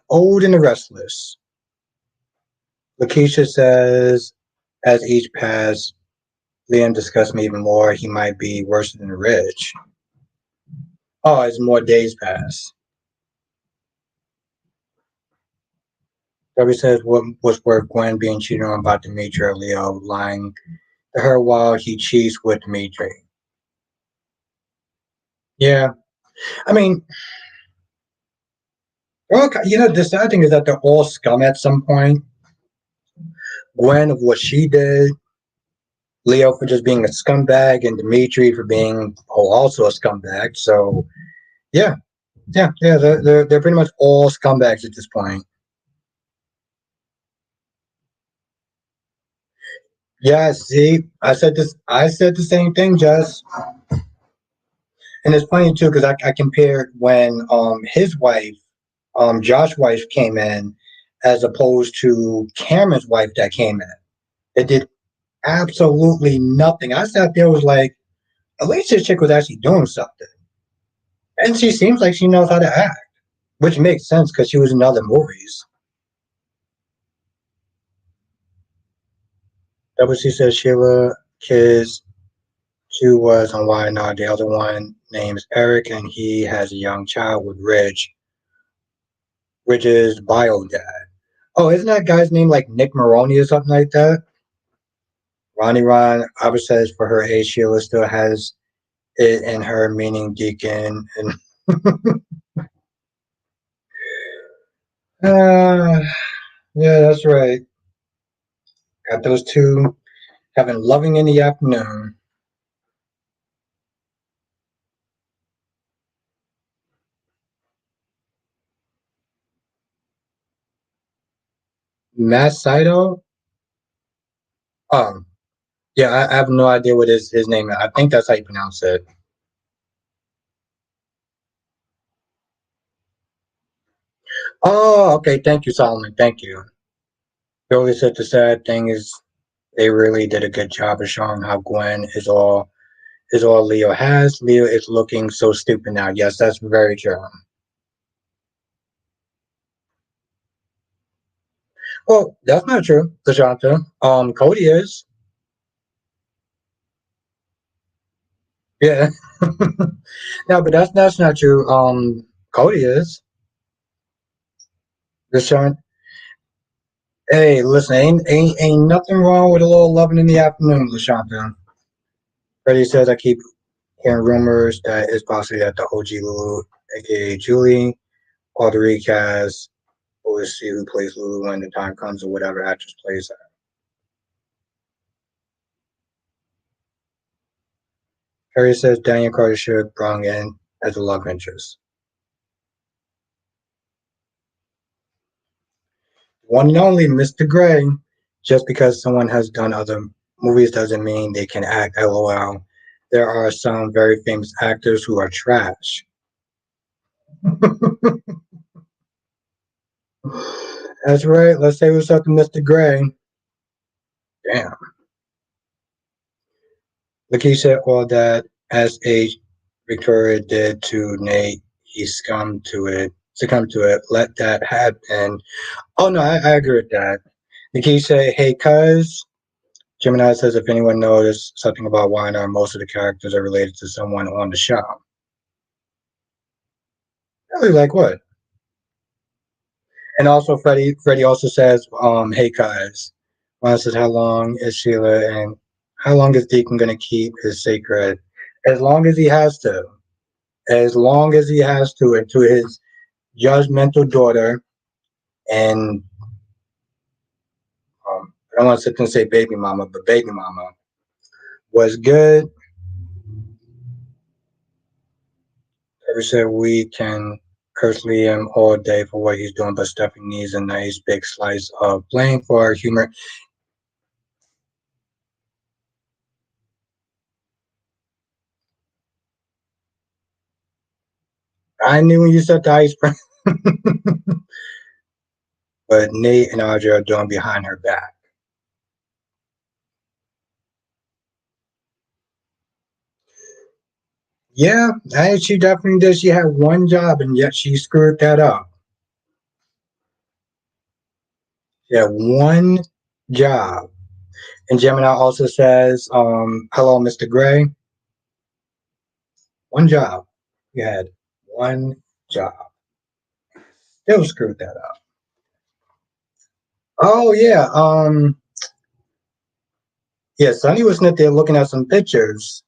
old and the restless. Lakeisha says, as each pass, Liam discussed me even more. He might be worse than Rich. Oh, as more days pass. Debbie says, what was worth Gwen being cheated on about Dimitri or Leo lying to her while he cheats with Dimitri? Yeah. I mean, okay, the sad thing is that they're all scum at some point. Gwen of what she did, Leo for just being a scumbag, and Dimitri for being also a scumbag. So yeah, yeah. They're pretty much all scumbags at this point. Yeah, see, I said this. I said the same thing, Jess, and it's funny too because I compared when his wife, Josh's wife, came in, as opposed to Cameron's wife that came in. It did absolutely nothing. I sat there was like, at least this chick was actually doing something. And she seems like she knows how to act, which makes sense because she was in other movies. That what she said. Sheila Kids two was on Why Not. The other one names Eric, and he has a young child with Ridge. Ridge's bio dad. Oh, isn't that guy's name like Nick Maroney or something like that? Ronnie Ron. Abba says for her age, Sheila still has it in her, meaning Deacon. And uh, yeah, that's right. Got those two having loving in the afternoon. Matt Saito. Um, yeah, I have no idea what his name is. I think that's how you pronounce it. Oh, okay. Thank you, Solomon. Thank you. Billy said the sad thing is they really did a good job of showing how Gwen is all Leo has. Leo is looking so stupid now. Yes, that's very true. Well, that's not true, Deshanta. Cody is. Yeah. No, but that's not true. Cody is. Deshanta. Hey, listen, ain't nothing wrong with a little loving in the afternoon, Lashanta. Freddie says I keep hearing rumors that it's possibly that the OG Lulu, aka Julie, or the recast We'll see who plays Lulu when the time comes or whatever actress plays her. Harry says Daniel Carter should have brought in as a love interest. One and only Mr. Gray. Just because someone has done other movies doesn't mean they can act. LOL. There are some very famous actors who are trash. That's right. Let's say what's up to Mr. Gray. Damn. Lakeisha said all that S.H. Victoria did to Nate. He succumbed to it. Let that happen. Oh no, I agree with that. Lakeisha said, hey cuz. Gemini says if anyone noticed something about Weiner, most of the characters are related to someone on the show. Really like what? And also Freddie also says, hey guys. One says how long is Sheila and how long is Deacon gonna keep his secret? As long as he has to. As long as he has to, and to his judgmental daughter and I don't want to sit and say baby mama, but baby mama was good. Ever said we can curse Liam all day for what he's doing, but Stephanie needs a nice big slice of blame for our humor. I knew when you said the ice cream, but Nate and Audrey are doing behind her back. Yeah, she definitely did. She had one job, and yet she screwed that up. She had one job. And Gemini also says, hello, Mr. Gray. One job. You had one job. Still screwed that up. Oh yeah. Yeah, Sonny was sitting there looking at some pictures,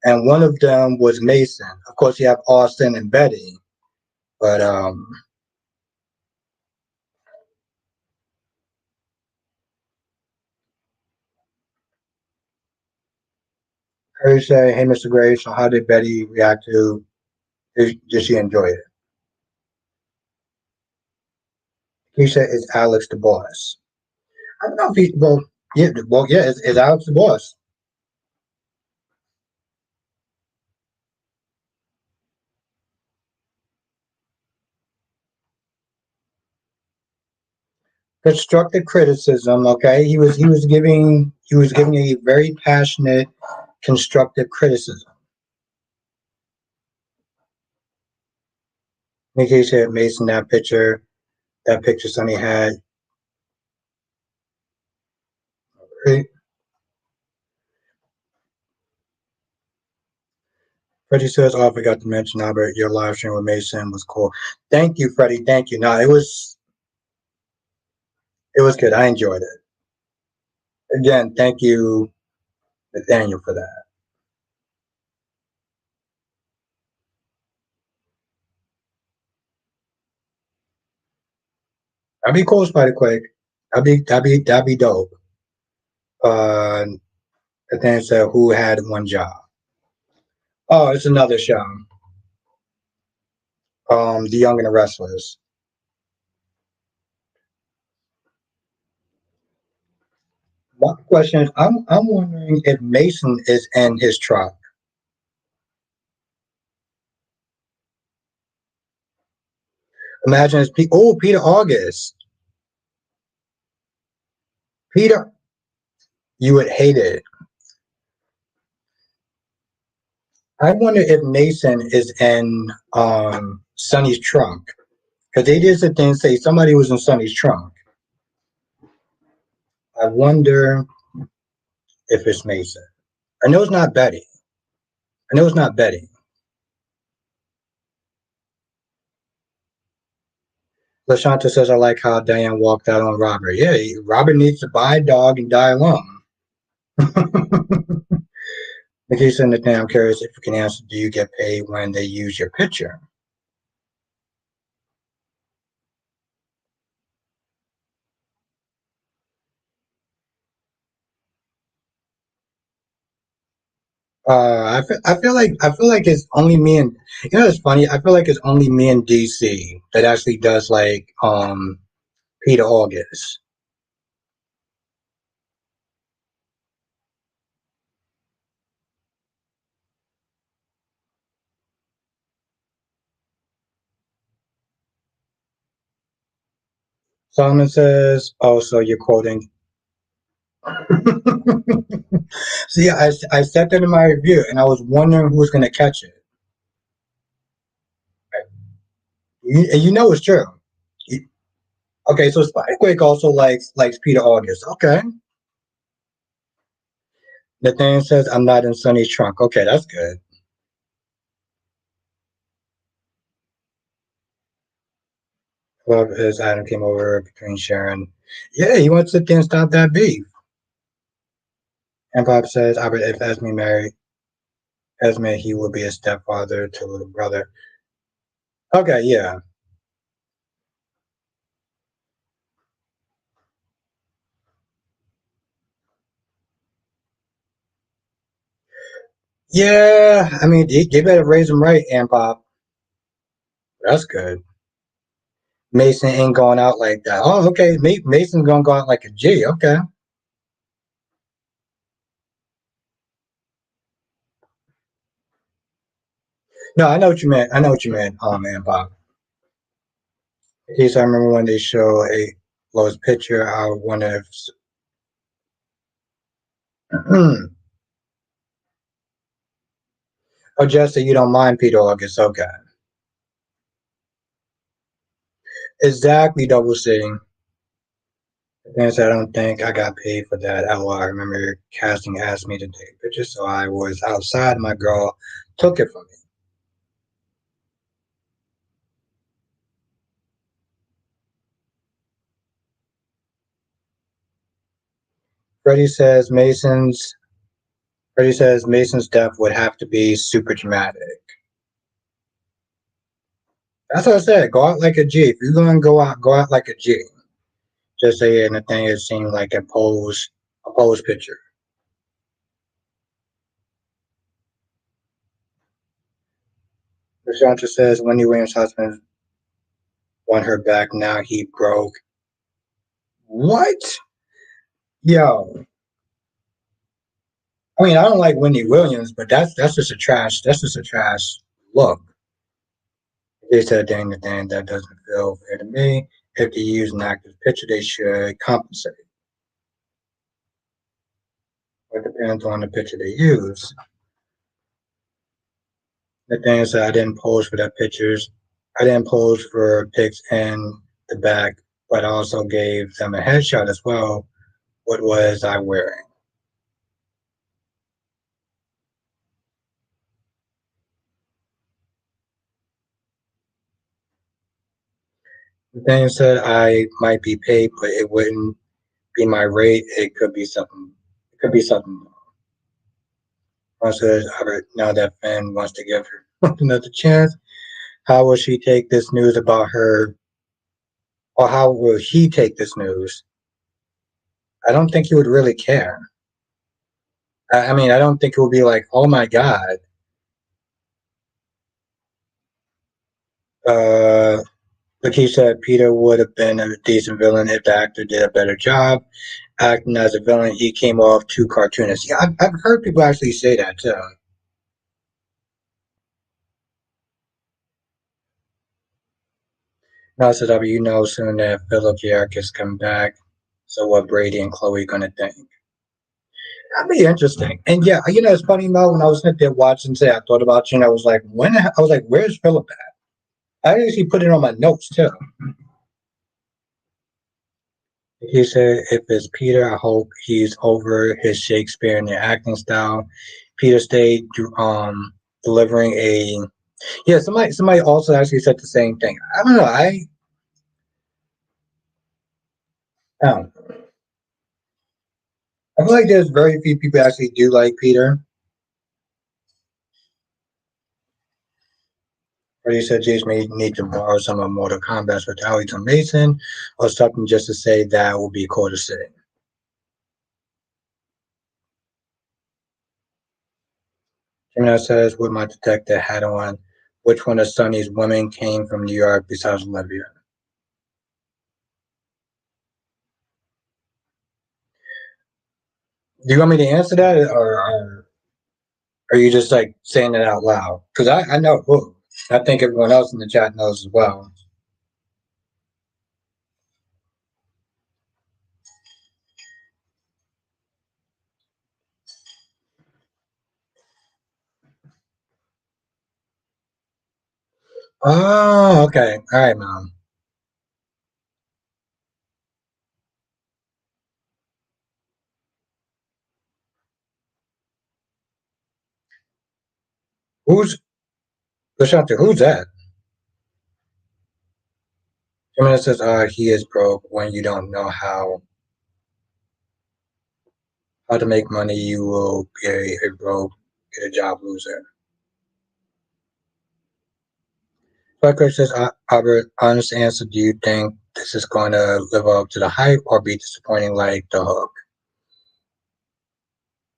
and one of them was Mason. Of course, you have Austin and Betty, but her say, "Hey, Mr. Gray, so how did Betty react to? Did she enjoy it?" He said, "Is Alex the boss?" I don't know if he. Yeah. Is Alex the boss? Constructive criticism. Okay, he was giving a very passionate, constructive criticism. Nikki said, "Mason, that picture Sonny had." Right? Freddie says, "Oh, I forgot to mention, Albert, your live stream with Mason was cool." Thank you, Freddie. Thank you. No, it was good. I enjoyed it. Again, thank you, Nathaniel, for that. That'd be cool, Spider Quake. That'd be dope. Uh, Nathaniel said, "Who had one job?" Oh, it's another show. The Young and the Restless. My question is, I'm wondering if Mason is in his truck. Imagine it's Peter August. Peter, you would hate it. I wonder if Mason is in Sonny's trunk because they did sit there and say somebody was in Sonny's trunk. I wonder if it's Mason. I know it's not Betty. I know it's not Betty. Lashanta says, I like how Diane walked out on Robert. Yeah, Robert needs to buy a dog and die alone. Nikki said, I'm curious if you can answer, do you get paid when they use your picture? I feel like it's only me and you know it's funny. I feel like it's only me and DC that actually does like Peter August. Solomon says, "Oh, so you're quoting." See, I said that in my review, and I was wondering who was going to catch it. You know it's true. Okay, so Spikewick also likes Peter August. Okay, Nathaniel says, "I'm not in Sonny's trunk." Okay, that's good. Love is Adam came over between Sharon. Yeah, he wants to sit there and stop that beef. And Bob says, Albert, if Esme married Esme, he would be a stepfather to little brother. Okay, yeah. Yeah, I mean, they better raise him right, and Pop. That's good. Mason ain't going out like that. Oh, okay. Mason's gonna go out like a G. Okay. No, I know what you meant. I know what you meant, man, Pop. Yes, I remember when they show a Lowe's picture. I wonder if. Oh, Jesse, you don't mind Peter August. Okay. Exactly, double C. Yes, I don't think I got paid for that. Oh, I remember casting asked me to take pictures, so I was outside. My girl took it from me. Freddie says Mason's Freddie says Mason's death would have to be super dramatic. That's what I said. Go out like a G. If you're gonna go out like a G. Just say anything it seemed like a pose picture. Rashanta says Wendy Williams' husband won her back. Now he broke. What? Yo. I mean, I don't like Wendy Williams, but that's just a trash. That's just a trash look. They said dang the thing that doesn't feel fair to me. If they use an active picture, they should compensate. It depends on the picture they use. The thing is that I didn't pose for that pictures. I didn't pose for pics in the back, but I also gave them a headshot as well. What was I wearing? The thing said I might be paid, but it wouldn't be my rate. It could be something. It could be something. I said, now that Finn wants to give her another chance, how will she take this news about her, or how will he take this news? I don't think he would really care. I mean, I don't think it would be like, oh my god, uh, like he said, Peter would have been a decent villain if the actor did a better job acting as a villain. He came off too cartoonish. Yeah, I've heard people actually say that too. Now, said, you know, soon that Philip Yerrick is coming back. So, what Brady and Chloe gonna think? That'd be interesting. And yeah, you know, it's funny though. When I was sitting there watching today, I thought about you, and I was like, I was like, where's Philip at? I actually put it on my notes too. He said, if it's Peter, I hope he's over his Shakespeare and the acting style. Peter stayed delivering a yeah. Somebody also actually said the same thing. I don't know. Um, I feel like there's very few people actually do like Peter. Or he said James may need to borrow some of Mortal Kombat's fatalities on Mason, or something just to say that would be cool to say. Gemini says, with my detective hat on, which one of Sonny's women came from New York besides Olivia? Do you want me to answer that, or are you just like saying it out loud? Because I know who. I think everyone else in the chat knows as well. Oh, okay. All right, mom. Who's Lashanta? Who's that? Gemini says, he is broke. When you don't know how to make money, you will be a broke, get a job loser. Buckley says, Albert, honest answer, do you think this is going to live up to the hype or be disappointing like the hook?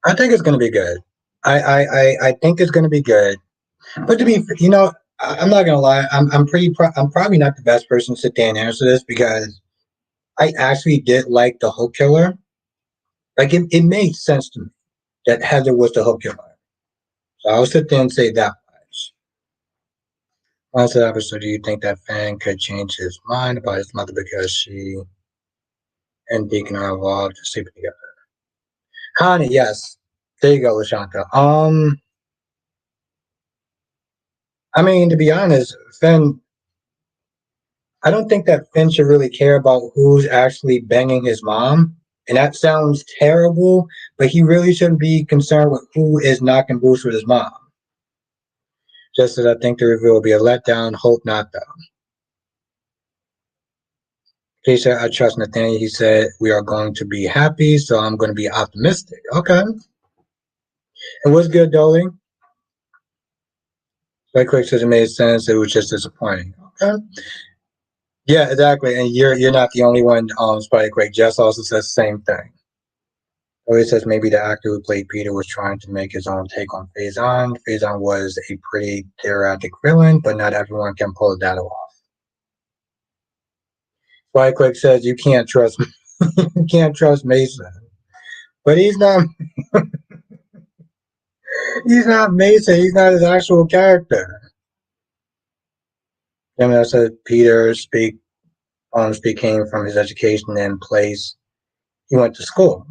I think it's going to be good. I think it's going to be good. But to be, I'm not going to lie. I'm probably not the best person to sit there and answer this because I actually did like the hook killer. Like it made sense to me that Heather was the hook killer. So I'll sit there and say that much. Last episode, do you think that fan could change his mind about his mother because she and Deacon are involved in sleeping together? Connie, yes. There you go, Lashanta. I mean, to be honest, Finn, I don't think that Finn should really care about who's actually banging his mom. And that sounds terrible, but he really shouldn't be concerned with who is knocking boots with his mom. Just as I think the reveal will be a letdown, hope not though. He said, I trust Nathaniel. He said, we are going to be happy, so I'm going to be optimistic. Okay. And what's good, Dolly? Right quick says it made sense. It was just disappointing. Okay. Yeah, exactly. And you're not the only one, Spike Quick. Jess also says the same thing. Always says maybe the actor who played Peter was trying to make his own take on Faison. Faison was a pretty theoretic villain, but not everyone can pull that off. Spike Quick says you can't trust you can't trust Mason. But he's not Mason, he's not his actual character. And I said Peter speaking from his education and place he went to school.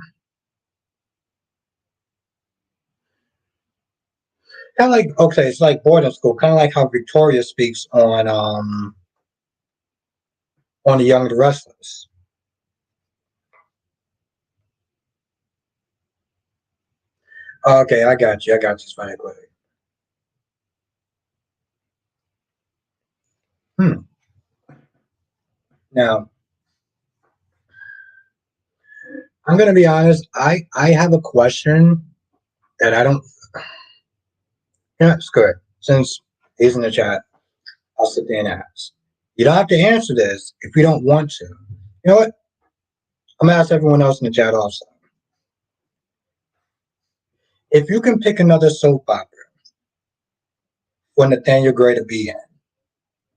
Kind of like okay, it's like boarding school, kind of like how Victoria speaks on the Young and the Restless. Okay, I got you. I got you, Spike Quick. Hmm. Now, I'm gonna be honest. I have a question that I don't. Yeah, it's good. Since he's in the chat, I'll sit there and ask. You don't have to answer this if you don't want to. You know what? I'm gonna ask everyone else in the chat also. If you can pick another soap opera for Nathaniel Gray to be in,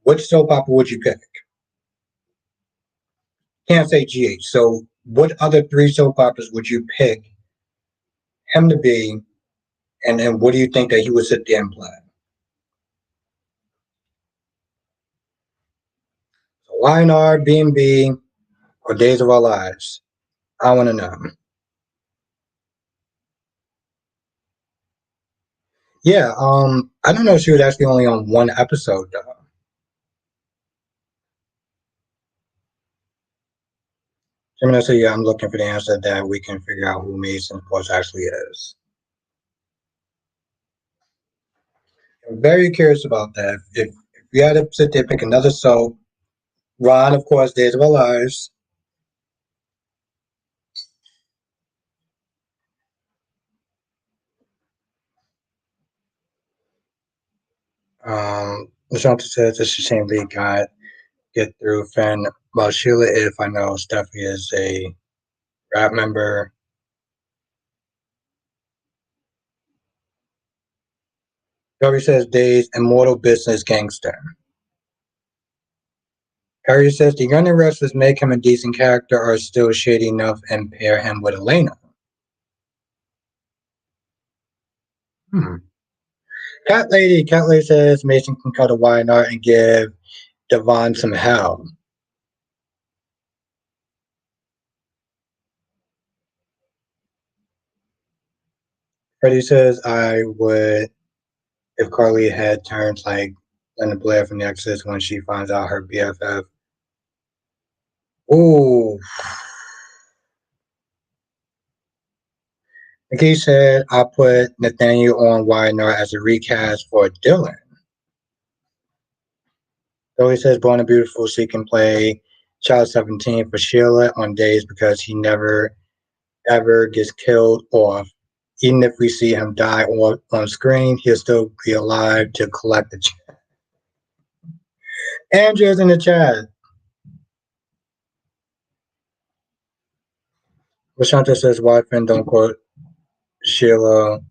which soap opera would you pick? Can't say GH. So, what other three soap operas would you pick him to be, and what do you think that he would sit there and play? So YNR, B&B, or Days of Our Lives? I want to know. Yeah, I don't know if she was actually only on one episode though. So I'm gonna say, yeah, I'm looking for the answer that we can figure out who Mason Force actually is. I'm very curious about that. If we had to sit there pick another soap, Ron, of course, Days of Our Lives. Lashanta says it's a shame they got get through Finn. Well, Sheila, if I know Stephanie is a rap member. Curry says Days immortal business gangster. Curry says the Gunner wrestlers make him a decent character or still shady enough and pair him with Elena. Hmm. Cat Lady says Mason can cut a wine art and give Devon some hell. Freddie says I would if Carly had turned like Linda Blair from The Exorcist when she finds out her BFF. Ooh. Nikki said I put Nathaniel on Widener as a recast for Dylan. Billy says Born a Beautiful, she can play Child 17 for Sheila on Days because he never ever gets killed off. Even if we see him die on screen, he'll still be alive to collect the check. Andrew's in the chat. Rashanta says, wife and don't quote Sheila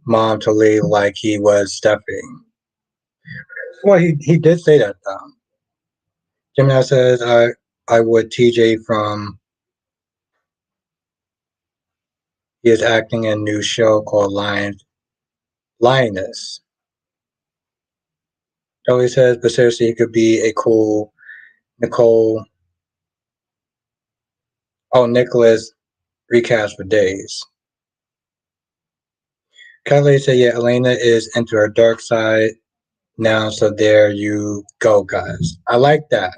mom to Lee like he was Steffi. Well, he did say that though. Gemini says, I would TJ from he is acting in a new show called Lioness. Dolly says, but seriously, he could be a cool Nicole. Oh, Nicholas recast for Days. Kelly said, yeah, Elena is into her dark side now, so there you go, guys. I like that.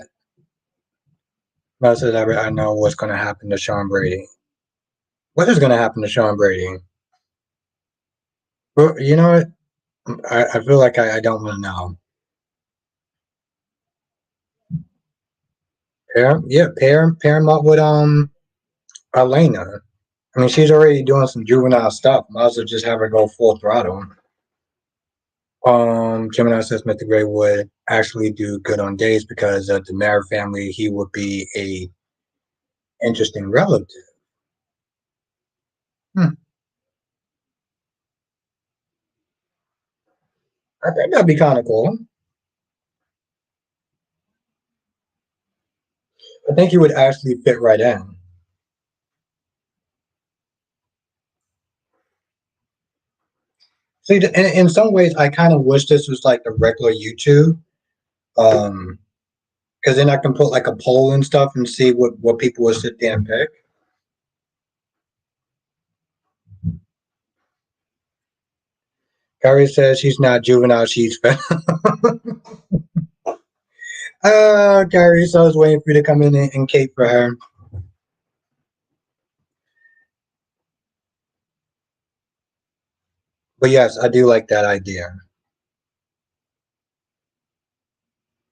Most of that I know what's going to happen to Sean Brady. What is going to happen to Sean Brady? Well, you know what? I feel like I don't want to know. Pair him up with Elena. I mean, she's already doing some juvenile stuff. Might as well just have her go full throttle. Gemini says Mr. Gray would actually do good on Days because of the Mara family. He would be a interesting relative. Hmm. I think that'd be kind of cool. I think he would actually fit right in. See, in some ways, I kind of wish this was like the regular YouTube, because then I can put like a poll and stuff and see what people would sit there and pick. Gary says she's not juvenile, she's fat. Gary, so I was waiting for you to come in and cape for her. But yes, I do like that idea.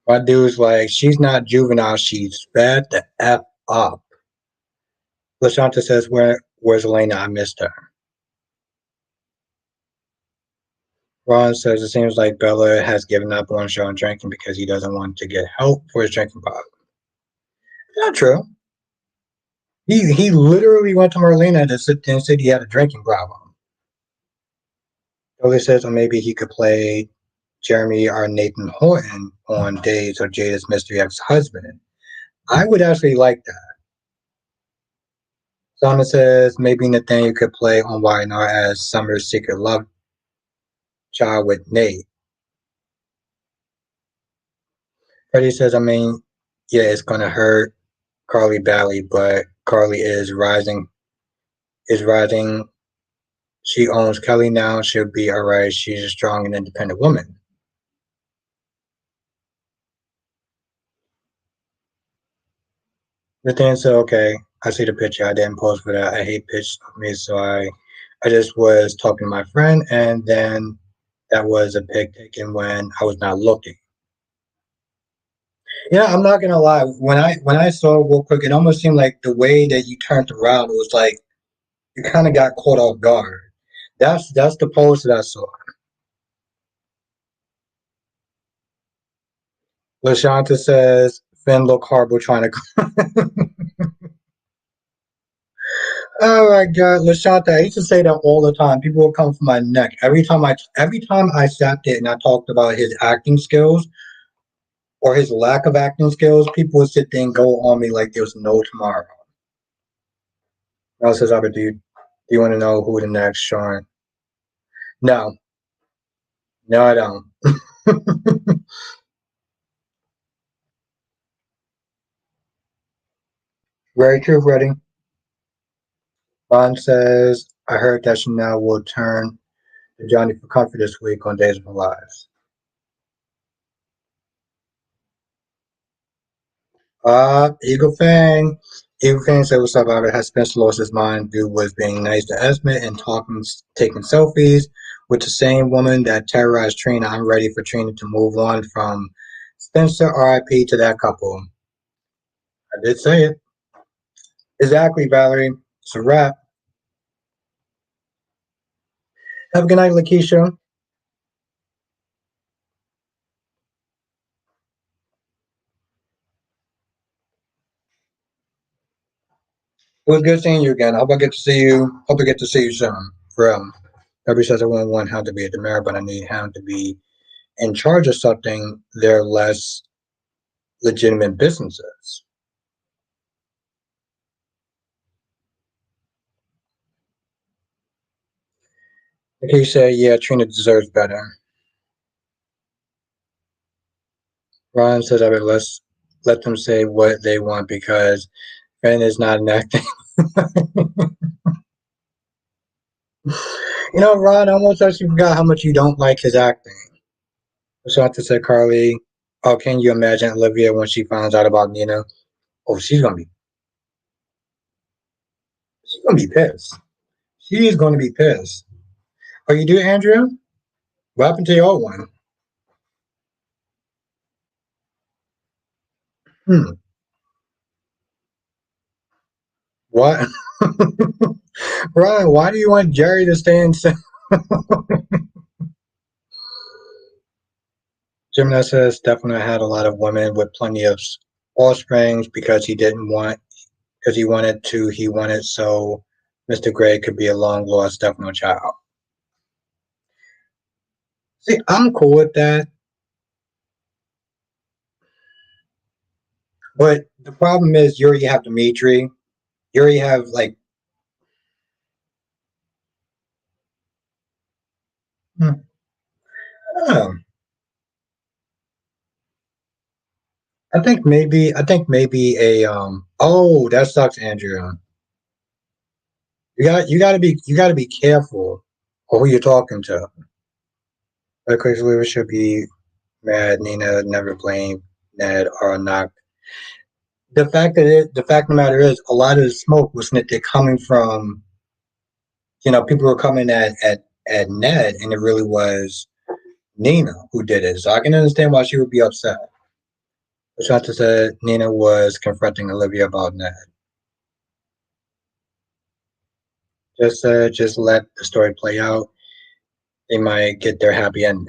My dude's like, she's not juvenile, she's fed the F up. Lashanta says, where's Elena? I missed her. Ron says it seems like Bella has given up on Sean drinking because he doesn't want to get help for his drinking problem. Not true. He literally went to Marlena to sit and said he had a drinking problem. Billy says, or maybe he could play Jeremy or Nathan Horton on Days or Jada's mystery ex-husband. I would actually like that. Simon says maybe Nathaniel could play on YNR as Summer's secret love child with Nate. Freddie says, I mean, yeah, it's gonna hurt Carly badly, but Carly is rising. Is rising. She owns Kelly now. She'll be alright. She's a strong and independent woman. Nathan said, okay, I see the picture. I didn't post for that. I hate pictures of me, so I just was talking to my friend, and then that was a pic taken when I was not looking. Yeah, I'm not gonna lie. When I saw it real quick, it almost seemed like the way that you turned around, it was like you kind of got caught off guard. That's the post that I saw. Lashanta says Finn looked horrible trying to. Oh my God, Lashanta, I used to say that all the time. People would come for my neck every time I sat there and I talked about his acting skills or his lack of acting skills. People would sit there and go on me like there was no tomorrow. Now says, Albert, do you want to know who the next Sean? No, no, I don't. Very true, Freddie. Ron says, I heard that Chanel will turn to Johnny for comfort this week on Days of Our Lives. Eagle Fang. Eagle Fang said, what's up, Albert? Has Spencer lost his mind due was being nice to Esme and taking selfies with the same woman that terrorized Trina? I'm ready for Trina to move on from Spencer, RIP to that couple. I did say it. Exactly, Valerie. It's a wrap. Have a good night, Lakeisha. It was good seeing you again. I hope I get to see you. Hope I get to see you soon. For real. Everybody says I wouldn't want Hound to be at the mayor, but I need Hound to be in charge of something. They're less legitimate businesses. Okay, you say, yeah, Trina deserves better. Ron says I would let them say what they want because Finn is not an acting. Ron, I almost actually forgot how much you don't like his acting. Shanta said, Carly, oh, can you imagine Olivia when she finds out about Nina? Oh, she's gonna be pissed. She is going to be pissed. Oh, you do, Andrea? What happened to your old one? Hmm. What? Ryan, why do you want Jerry to stay in? Gemini says Stefano had a lot of women with plenty of offsprings because he wanted so Mr. Gray could be a long lost Stefano child. See, I'm cool with that, but the problem is you already have Dimitri. You already have like, hmm, I I think maybe a oh, that sucks, Andrea. You gotta be careful of who you're talking to. Like Crazy Leader should be mad. Nina never blamed Ned or not. The fact of the matter is, a lot of the smoke was snitty coming from, people were coming at Ned, and it really was Nina who did it. So I can understand why she would be upset. Shanta said Nina was confronting Olivia about Ned. Just let the story play out. They might get their happy ending.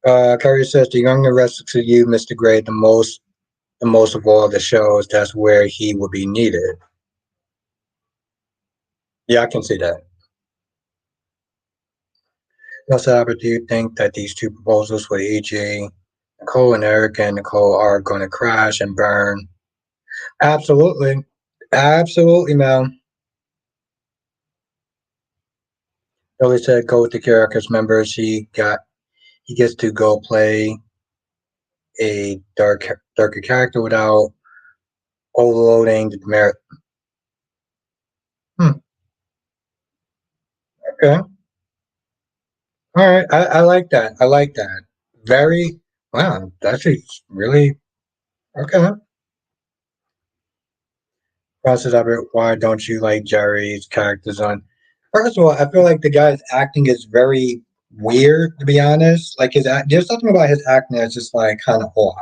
Curry says the younger restless of you, Mr. Gray, the most of all the shows. That's where he will be needed. Yeah, I can see that. Also, Albert, do you think that these two proposals for EG, Nicole and Eric and Nicole are going to crash and burn? Absolutely. Absolutely, man. Billy said go with the characters. Members. He gets to go play a darker character without overloading the merit. Hmm, okay. All right. I like that. I like that. Very wow. That's actually really okay. Process Albert, why don't you like Jerry's characters on? First of all, I feel like the guy's acting is very weird, to be honest. Like there's something about his acting that's just like kind of off.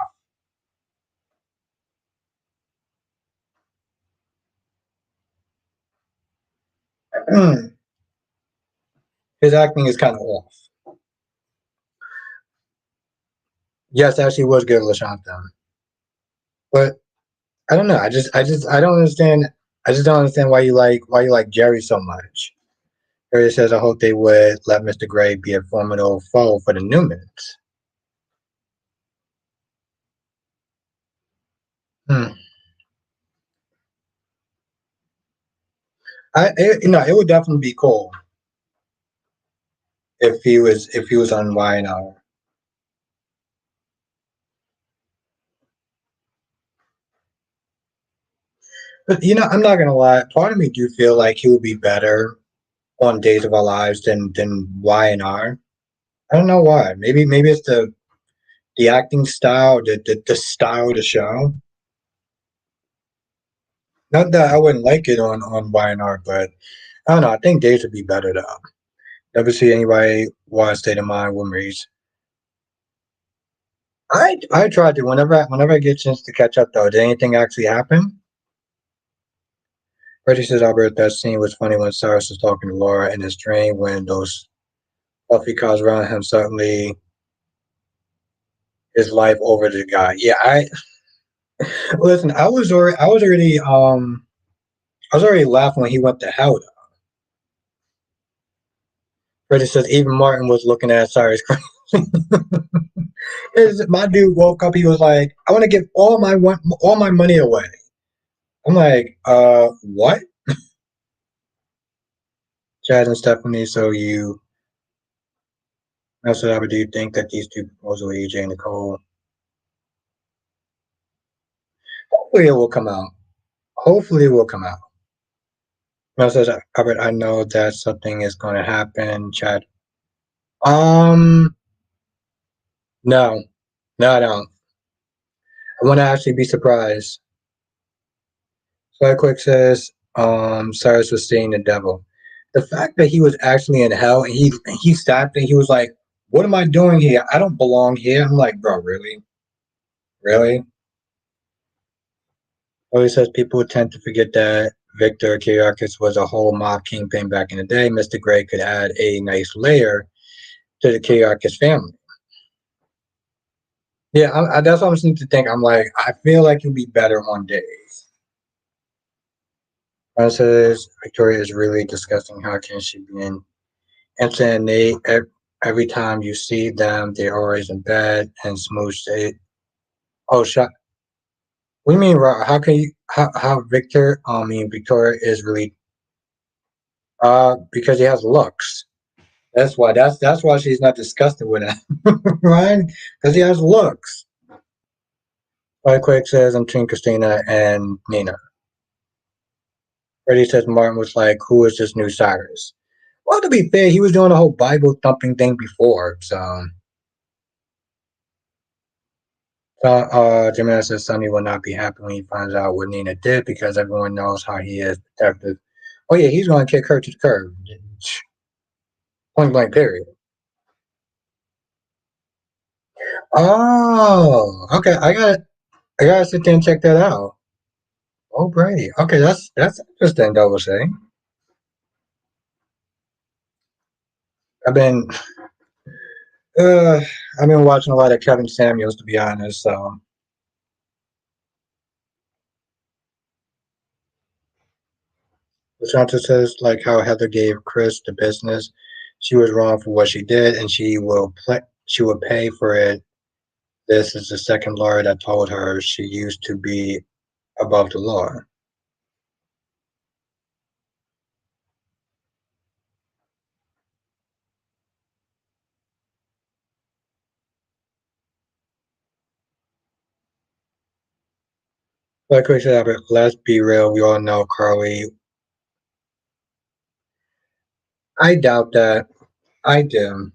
His acting is kind of off. Yes, actually was good, Lashanta. But I don't know. I don't understand. I just don't understand why you like Jerry so much. Jerry says, I hope they would let Mr. Gray be a formidable foe for the Newmans. Hmm. It would definitely be cool if he was on YNR. But I'm not gonna lie. Part of me do feel like he would be better on Days of Our Lives than YNR. I don't know why. Maybe it's the acting style, the style of the show. Not that I wouldn't like it on YNR, but I don't know. I think Days would be better though. Never see anybody want to state of mind with Maurice. I tried to whenever I get a chance to catch up though. Did anything actually happen? Reggie says Albert that scene was funny when Cyrus was talking to Laura in his dream when those fluffy cars around him suddenly his life over to the guy. Yeah, I listen. I was already laughing when he went to hell. Reggie says even Martin was looking at Cyrus. My dude woke up. He was like, "I want to give all my money away." I'm like, what? Chad and Stephanie. So I said, do you think that these two proposals with AJ and Nicole, hopefully it will come out. Hopefully it will come out. I said, Albert, I know that something is going to happen. Chad, um, no, no, I don't. I want to actually be surprised. So quick says, Cyrus was seeing the devil. The fact that he was actually in hell and he stopped and he was like, "What am I doing here? I don't belong here." I'm like, bro, really, really? Well, he says people tend to forget that Victor Kiriakis was a whole mob kingpin back in the day. Mr. Gray could add a nice layer to the Kiriakis family. Yeah, that's what I'm starting to think. I'm like, I feel like he'll be better on days. Says Victoria is really disgusting. How can she be in? And saying every time you see them, they're always in bed and smooch. Oh, shut. What do you mean, how can you, how Victor, I mean, Victoria is really, because he has looks. That's why she's not disgusted with him, right? Because he has looks. Like Quake says, I'm between Christina and Nina. Freddie says Martin was like, "Who is this new Cyrus?" Well, to be fair, he was doing the whole Bible thumping thing before. Gemini says Sonny will not be happy when he finds out what Nina did because everyone knows how he is protective. Oh yeah, he's going to kick her to the curb. Point blank. Period. Oh, okay. I gotta sit there and check that out. Oh, Brady. Okay, that's interesting. Double say. I've been uh I've been watching a lot of Kevin Samuels to be honest. So Shanta says like how Heather gave Chris the business. She was wrong for what she did, and she will pay for it. This is the second lawyer that told her she used to be above the law. Like we said, but let's be real. We all know Carly. I doubt that. I do.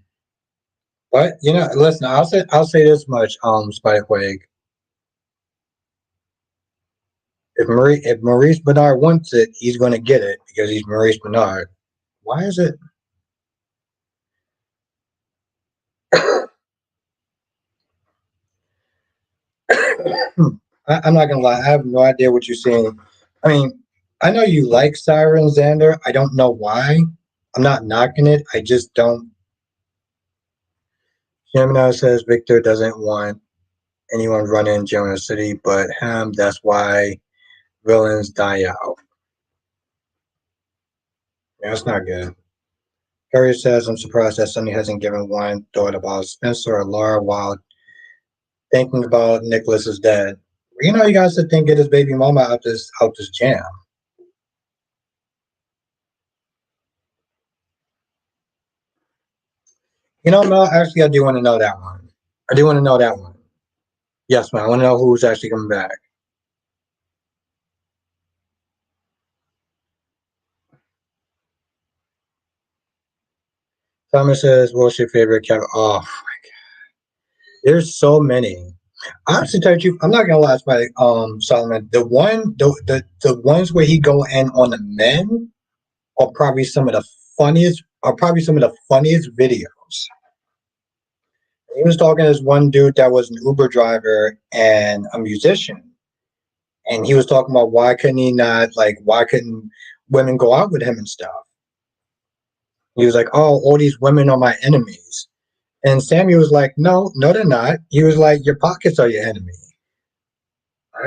But listen. I'll say this much. Spikewaig. If Maurice Bernard wants it, he's going to get it because he's Maurice Bernard. Why is it? I'm not gonna lie. I have no idea what you're saying. I mean, I know you like Siren Xander. I don't know why. I'm not knocking it. I just don't. Gemini says Victor doesn't want. anyone running Jonah City but him. That's why villains die out. Yeah, that's not good. Harry says, I'm surprised that Sonny hasn't given one thought about Spencer or Laura while thinking about Nicholas is dead. You know, you guys should think get his baby mama out this jam. You know, Mel, actually, I do want to know that one. I do want to know that one. Yes, man. I want to know who's actually coming back. Thomas says, what's your favorite character? Oh, there's so many. Honestly, tell you, I'm not gonna lie, by Solomon. The ones where he go in on the men are probably some of the funniest. Are probably some of the funniest videos. He was talking to this one dude that was an Uber driver and a musician, and he was talking about why couldn't women go out with him and stuff. He was like, oh, all these women are my enemies. And Sammy was like, no, no, they're not. He was like, your pockets are your enemy.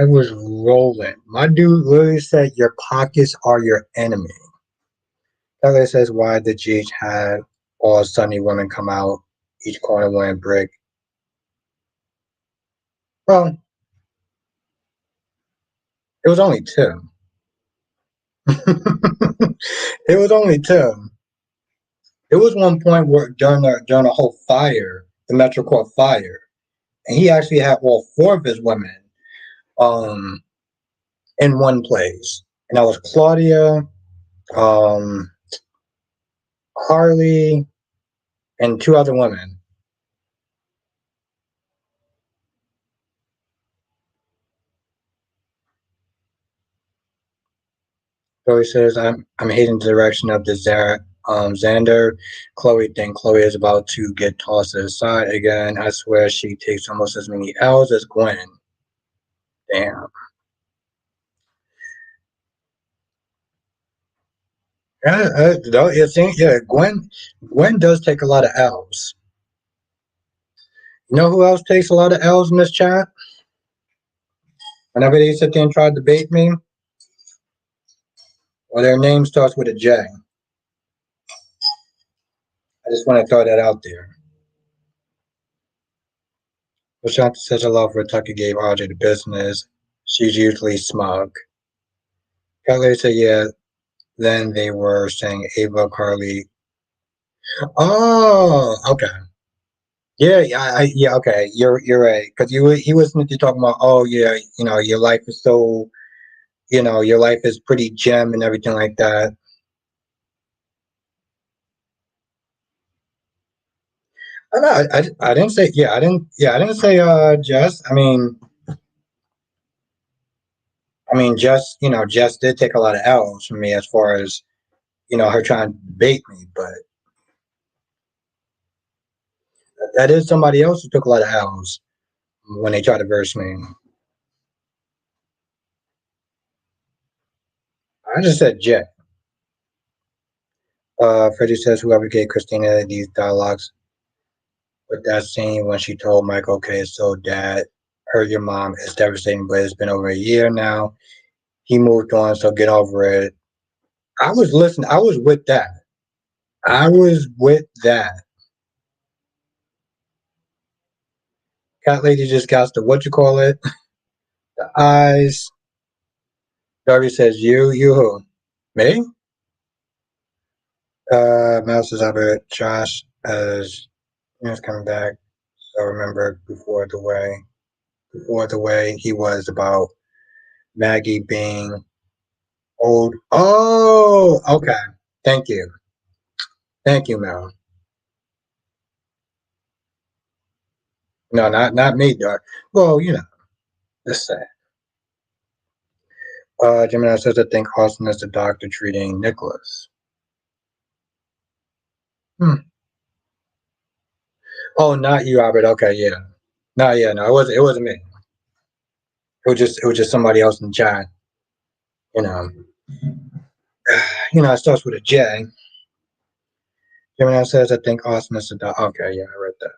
I was rolling. My dude literally said, your pockets are your enemy. Kelly says, why did GH have all sunny women come out, each corner wearing brick? Well, it was only two. It was only two. There was one point where during a whole fire, the Metro Court fire, and he actually had all four of his women um, in one place. And that was Claudia, um, Harley, and two other women. So he says, I'm hating the direction of the Xander Chloe thing. Chloe is about to get tossed to the side again. I swear she takes almost as many L's as Gwen. Damn. Yeah, no, yeah, Gwen does take a lot of L's. You know who else takes a lot of L's in this chat? Whenever they sit there and try to debate me, or their name starts with a J. I just want to throw that out there. Prashant says a love for Tucker gave Audrey the business. She's usually smug. Kelly said, yeah, then they were saying Ava Carly. Oh, okay. Yeah, yeah, okay. You're right. Because he was talking about, oh yeah, your life is so, your life is pretty gem and everything like that. I didn't say I didn't say Jess. I mean Jess did take a lot of L's from me as far as her trying to bait me, but that is somebody else who took a lot of L's when they tried to verse me. I just said Jet. Freddie says whoever gave Christina these dialogues with that scene when she told Mike, okay, so dad hurt your mom is devastating, but it's been over a year now. He moved on, so get over it. I was listening. I was with that. I was with that. Cat lady just got the what you call it? The eyes. Darby says, you who? Me? Mouse is over it. Josh as coming back. So remember before the way he was about Maggie being old. Oh, okay. Thank you. Thank you, Mel. No, not me, Doc. Well, let's say. Gemini says I think Austin is the doctor treating Nicholas. Hmm. Oh, not you, Robert. Okay, yeah. No, yeah, no, it wasn't me. It was just somebody else in the chat. You know. It starts with a J. Gemini says I think Austin is the doctor. Okay, yeah, I read that.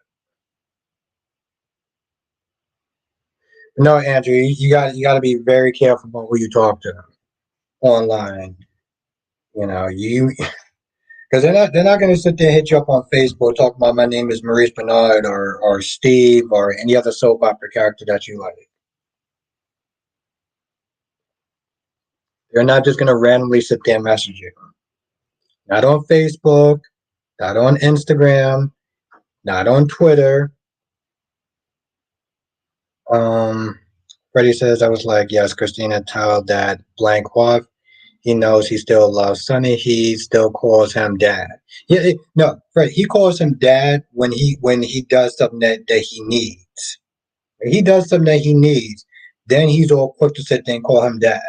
No, Andrew, you got to be very careful about who you talk to online. You know, you because they're not going to sit there and hit you up on Facebook talking about my name is Maurice Bernard or Steve or any other soap opera character that you like. They're not just going to randomly sit there and message you. Not on Facebook, not on Instagram, not on Twitter. Um, Freddie says I was like, yes, Christina, tell that blank off. He knows he still loves Sonny. He still calls him dad. Yeah, no, Fred. He calls him dad when he does something that he needs. When he does something that he needs, then he's all quick to sit there and call him dad.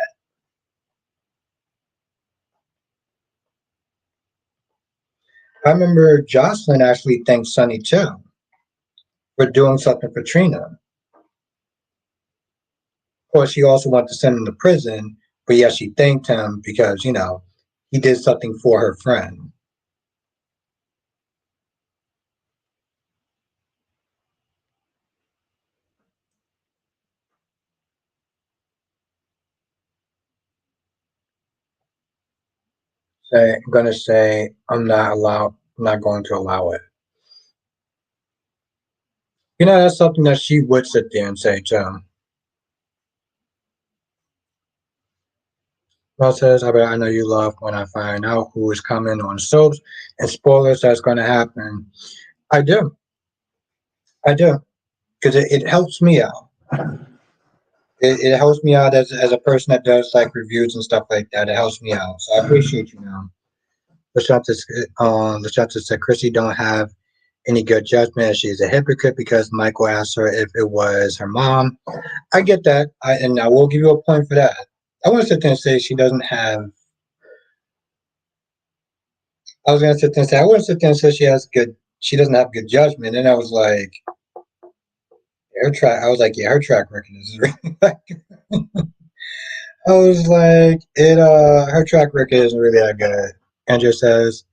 I remember Jocelyn actually thanked Sonny too for doing something for Trina. Of course, she also wanted to send him to prison, but yeah, she thanked him because he did something for her friend. I'm gonna say I'm not going to allow it. That's something that she would sit there and say too. Well says, I know you love when I find out who is coming on soaps and spoilers that's going to happen. I do. I do. Because it helps me out. It helps me out as a person that does like reviews and stuff like that. It helps me out. So I appreciate you now. Lashanta said Chrissy don't have any good judgment. She's a hypocrite because Michael asked her if it was her mom. I get that. And I will give you a point for that. I want to sit there and say she doesn't have I was gonna sit there and say I wouldn't sit there and say she doesn't have good judgment. And I was like, her track I was like, yeah, her track record is really like I was like, her track record isn't really that good. Andrew says,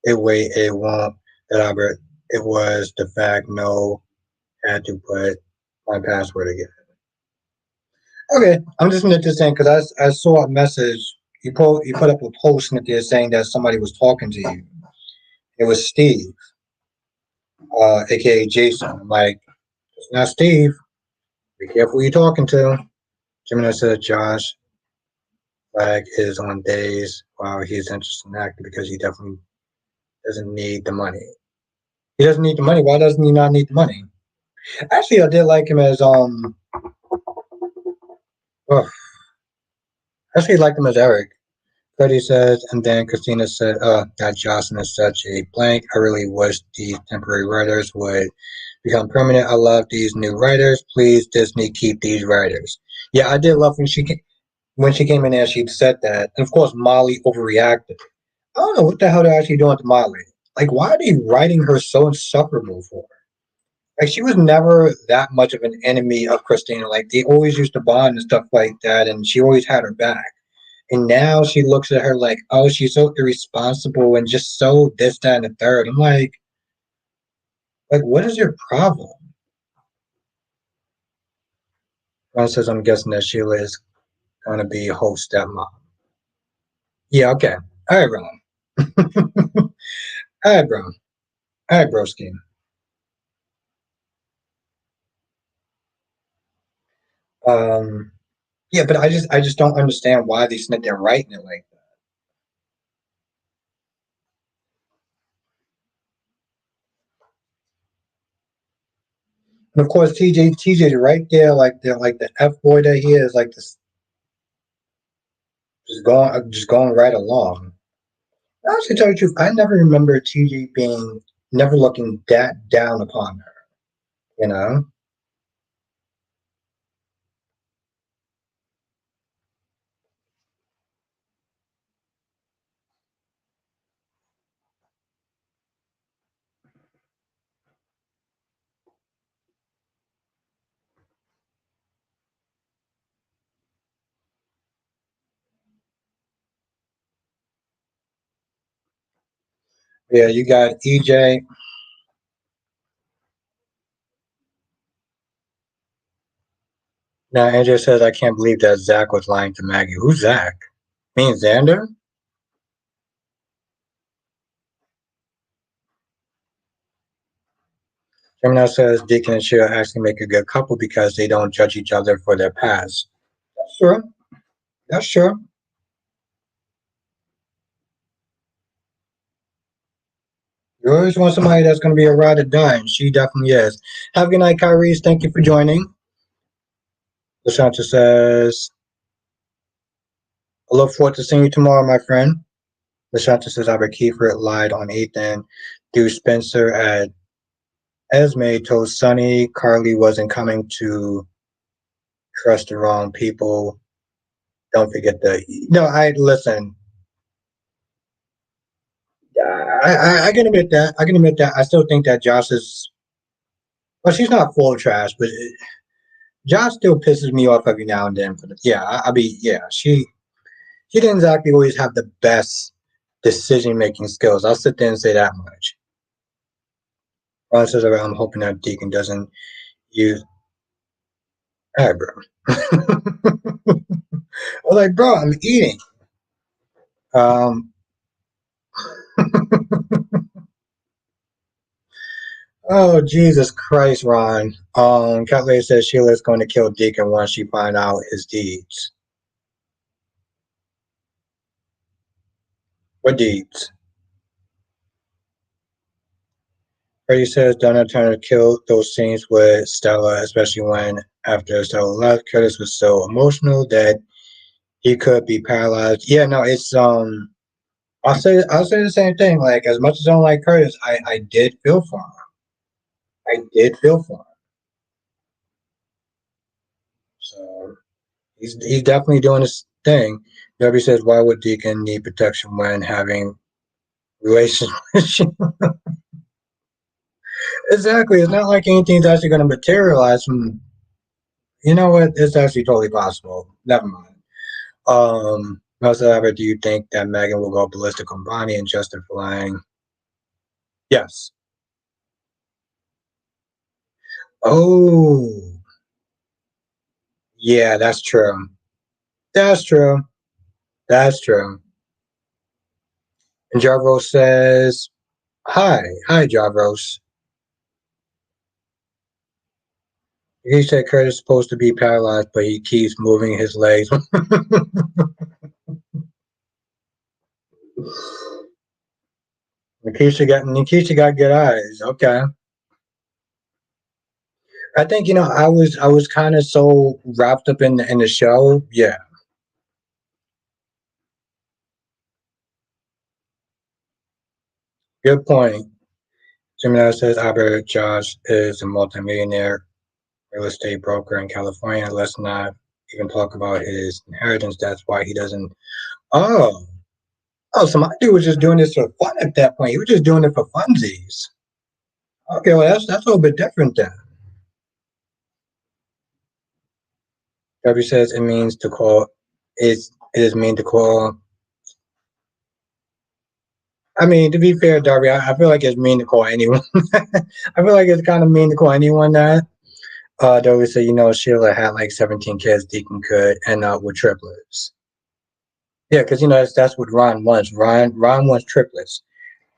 it won't that Albert it was the fact no had to put my password again. Okay, I'm just gonna just saying because I saw a message you put up a post in there saying that somebody was talking to you. It was Steve, aka Jason. I'm like, it's not Steve. Be careful who you're talking to. Gemini said Josh Flagg is on days while he's interested in acting because he definitely doesn't need the money. He doesn't need the money. Why doesn't he not need the money? Actually, I did like him as oh, actually liked him as Eric. Freddie says, and then Christina said, that Jocelyn is such a blank. I really wish these temporary writers would become permanent. I love these new writers. Please, Disney, keep these writers. Yeah, I did love when she came in there. She said that, and of course, Molly overreacted. I don't know what the hell they're actually doing to Molly. Like, why are they writing her so insufferable for? Like, she was never that much of an enemy of Christina. Like, they always used to bond and stuff like that, and she always had her back. And now she looks at her like, oh, she's so irresponsible and just so this, that, and the third. I'm like, what is your problem? Ron says, I'm guessing that Sheila is going to be host stepmom. Yeah, okay. All right, Ron. All right, bro. All right, broski. Um, yeah, but I just don't understand why they sit there writing it like that. And of course, TJ right there, like the F boy that he is, like this, just going right along. Honestly, tell you the truth, I never remember TJ being never looking that down upon her. You know? Yeah, you got EJ. Now Andrea says, I can't believe that Zach was lying to Maggie. Who's Zach? Me and Xander? Gemini says Deacon and Sheila actually make a good couple because they don't judge each other for their past. That's true. That's true. You always want somebody that's going to be a ride or die, and she definitely is. Have a good night, Kyrie. Thank you for joining. Lashanta says, I look forward to seeing you tomorrow, my friend. Lashanta says, Albert Kiefer lied on Ethan. Dude Spencer at Esme told Sonny Carly wasn't coming to trust the wrong people. Don't forget the. No, I listen. I can admit that. I can admit that. I still think that Josh is. Well, she's not full trash, but Josh still pisses me off every now and then. For the, yeah, I mean, yeah, she didn't exactly always have the best decision making skills. I'll sit there and say that much. Ron says, I'm hoping that Deacon doesn't use. All right, bro. I was like, bro, I'm eating. Um, oh, Jesus Christ, Ron. Catley says Sheila's going to kill Deacon once she finds out his deeds. What deeds? Freddie says Donna Turner killed those scenes with Stella, especially when after Stella left, Curtis was so emotional that he could be paralyzed. Yeah, no, it's I'll say the same thing. Like as much as I don't like Curtis, I did feel for him. I did feel for him. So he's definitely doing his thing. Debbie says, why would Deacon need protection when having relations? Exactly. It's not like anything's actually going to materialize from. You know what? It's actually totally possible. Never mind. However, do you think that Megan will go ballistic on Bonnie and Justin for lying? Yes. Oh, yeah, that's true. That's true. That's true. And Jarvos says, hi. Hi, Jarvos. He said Curtis is supposed to be paralyzed, but he keeps moving his legs. Nikisha got good eyes. Okay. I think I was kind of so wrapped up in the show. Yeah, good point. Gemini says Albert Josh is a multimillionaire real estate broker in California. Let's not even talk about his inheritance. That's why he doesn't. Oh, oh, so my dude was just doing this for fun at that point. He was just doing it for funsies. Okay, well that's a little bit different then. Debbie says it means to call. It is mean to call. I mean, to be fair, Darby, I feel like it's mean to call anyone. I feel like it's kind of mean to call anyone that. Darby said, Sheila had like 17 kids. Deacon could end up with triplets. Yeah, because that's what Ron wants. Ron wants triplets.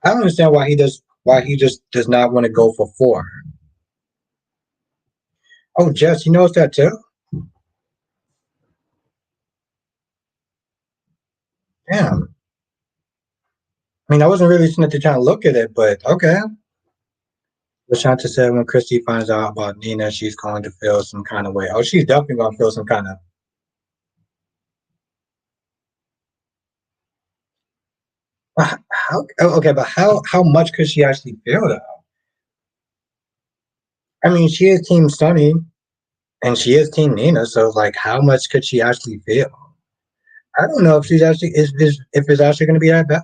I don't understand why he just does not want to go for four. Oh, Jess, he knows that too. Damn. I mean, I wasn't really sitting there trying to look at it, but okay. Lashanta said when Christy finds out about Nina, she's going to feel some kind of way. Oh, she's definitely going to feel some kind of. How? Okay, but how much could she actually feel though? I mean, she is Team Sunny and she is Team Nina, so like, how much could she actually feel? I don't know if she's actually is if it's actually going to be that bad.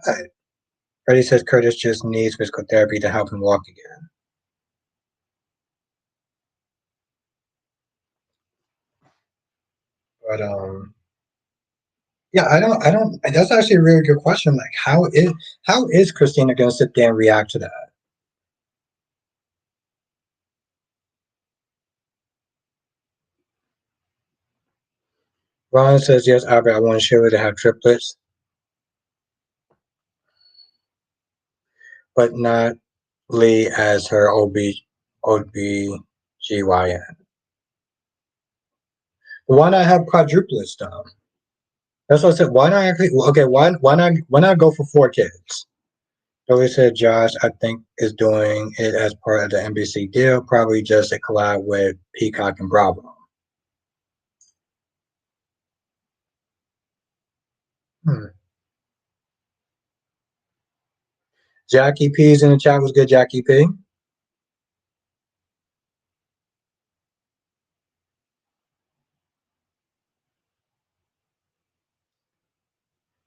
Freddie says Curtis just needs physical therapy to help him walk again. But yeah, I don't. That's actually a really good question. Like, how is Christina going to sit there and react to that? Ron says yes, Albert. I want Sheila to have triplets, but not Lee as her OBGYN. Why not have quadruplets though? That's what I said. Why not actually? Okay, why not go for 4 kids? Billy said Josh, I think, is doing it as part of the NBC deal, probably just a collab with Peacock and Bravo. Hmm. Jackie P's in the chat was good. Jackie P.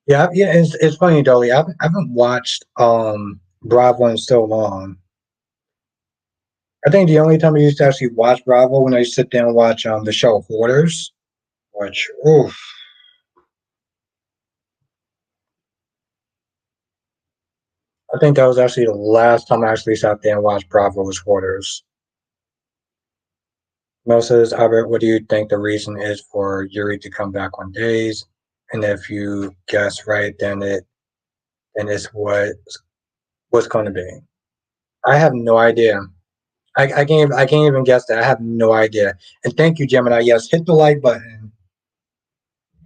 Yeah, yeah. It's funny, Dolly. I haven't watched Bravo in so long. I think the only time I used to actually watch Bravo when I sit down and watch the show Hoarders, which oof, I think that was actually the last time I actually sat there and watched Bravo was Hoarders. Mel says, Albert, what do you think the reason is for Yuri to come back on days? And if you guess right, then it's what's going to be. I have no idea. I can't even guess that. I have no idea. And thank you, Gemini. Yes, hit the like button.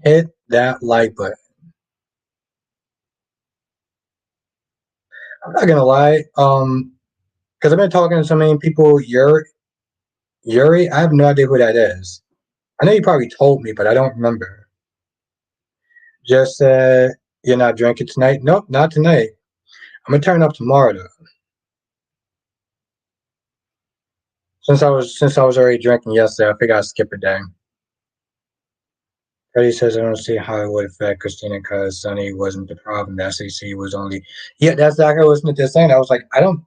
Hit that like button. I'm not gonna lie. Because I've been talking to so many people. Yuri, I have no idea who that is. I know you probably told me, but I don't remember. Just you're not drinking tonight? Nope, not tonight. I'm gonna turn up tomorrow though. Since I was already drinking yesterday, I figured I'd skip a day. Freddie says I don't see how it would affect Christina because Sonny wasn't the problem. The SEC was only. Yeah, that's exactly what I was just saying. I was like, no,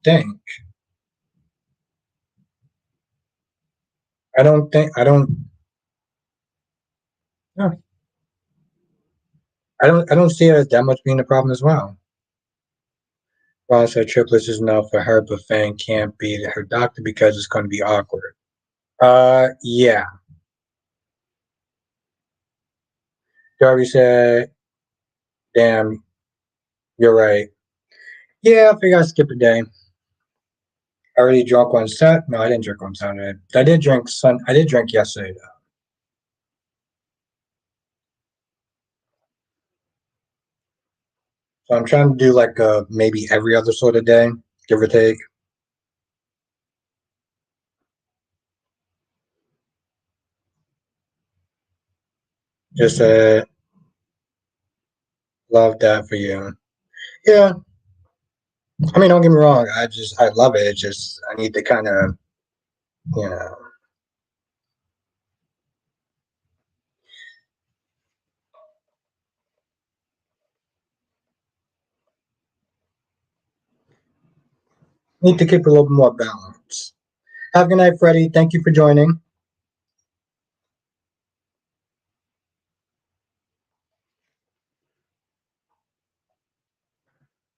I don't see it as that much being the problem as well. Ron said triplets is enough for her, but Fang can't be her doctor because it's going to be awkward. Yeah. Darby said, "Damn, you're right." Yeah, I figured I'd skip a day. I already drunk on set. No, I didn't drink on Saturday. I did drink I did drink yesterday though. So I'm trying to do like maybe every other sort of day, give or take. Just love that for you. Yeah, I mean, don't get me wrong. I love it. It's just I need to kind of you know need to keep a little more balance. Have a good night, Freddie. Thank you for joining.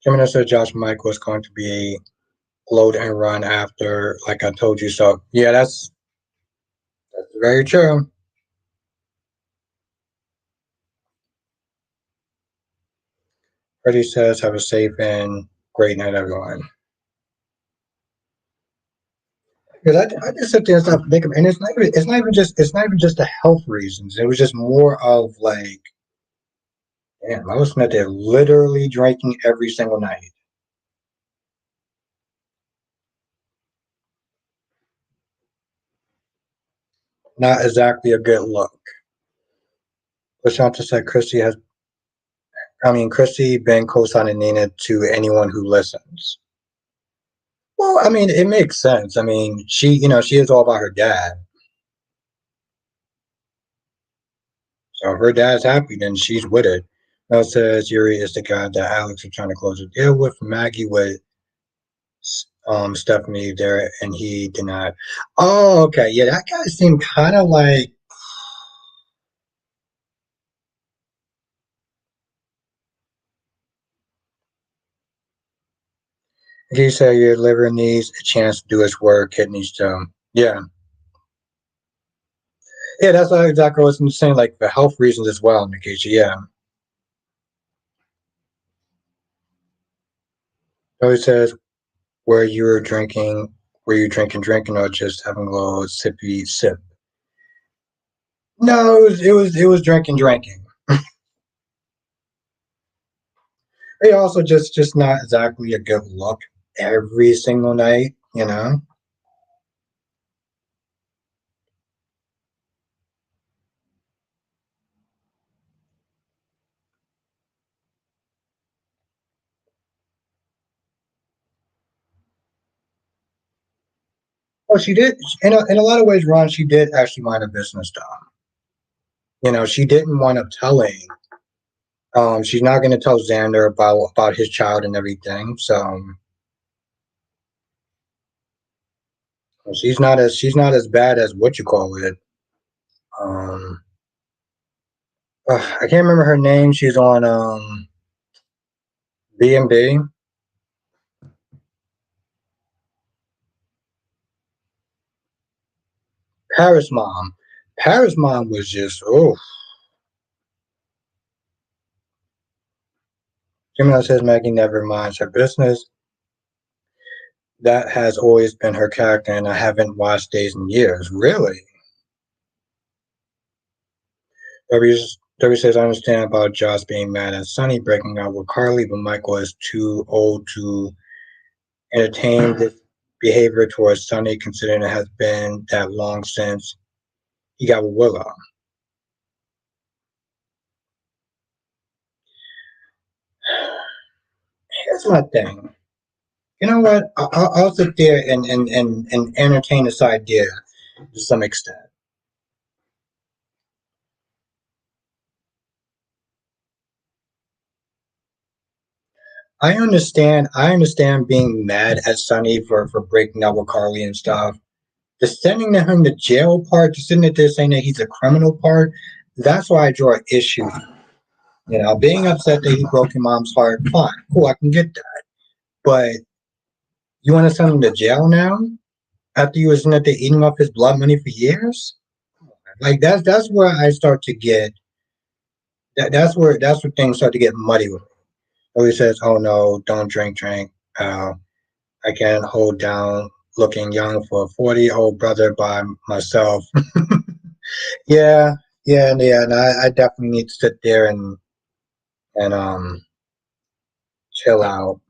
Gemini said Josh Michael is going to be load and run after, like I told you so. Yeah, that's very true. Freddie says, "Have a safe and great night, everyone." Because I just sit there and start thinking, and it's not even just the health reasons. It was just more of like, damn, I was sitting there literally drinking every single night. Not exactly a good look. Lashanta said Chrissy been co-signing Nina to anyone who listens. Well, I mean, it makes sense. I mean, she is all about her dad. So if her dad's happy, then she's with it. Mel says Yuri is the guy that Alex is trying to close a deal with. Maggie with Stephanie there, and he denied. Oh, okay. Yeah, that guy seemed kind of like he said your liver needs a chance to do its work. Kidneys don't. Yeah, Yeah, that's what exactly what I was saying. Like for health reasons as well, Nikisha. Yeah. So it says where you were drinking, were you drinking, or just having a little sippy sip? No, it was drinking. It also just not exactly a good look every single night, you know. Well, she did in a lot of ways, Ron. She did actually mind her business, though. She didn't wind up telling. She's not going to tell Xander about his child and everything. So she's not as bad as what you call it. Um, I can't remember her name. She's on B&B. Paris Mom. Paris Mom was just Jimmy says Maggie never minds her business. That has always been her character, and I haven't watched Days in years. Really? W says I understand about Josh being mad at Sonny breaking up with Carly, but Michael is too old to entertain this behavior towards Sonny, considering it has been that long since he got with Willow. Here's my thing. You know what? I'll sit there and entertain this idea to some extent. I understand being mad at Sonny for breaking up with Carly and stuff. The sending him to jail part, just sitting there saying that he's a criminal part, that's why I draw issue. Being upset that he broke your mom's heart, fine, cool, I can get that. But you want to send him to jail now after you was in there eating off his blood money for years? Like that's where I start to get that's where things start to get muddy with me. So he says, "Oh no, don't drink. Uh, I can't hold down looking young for a 40-year-old brother by myself." Yeah, yeah. And I definitely need to sit there and chill out.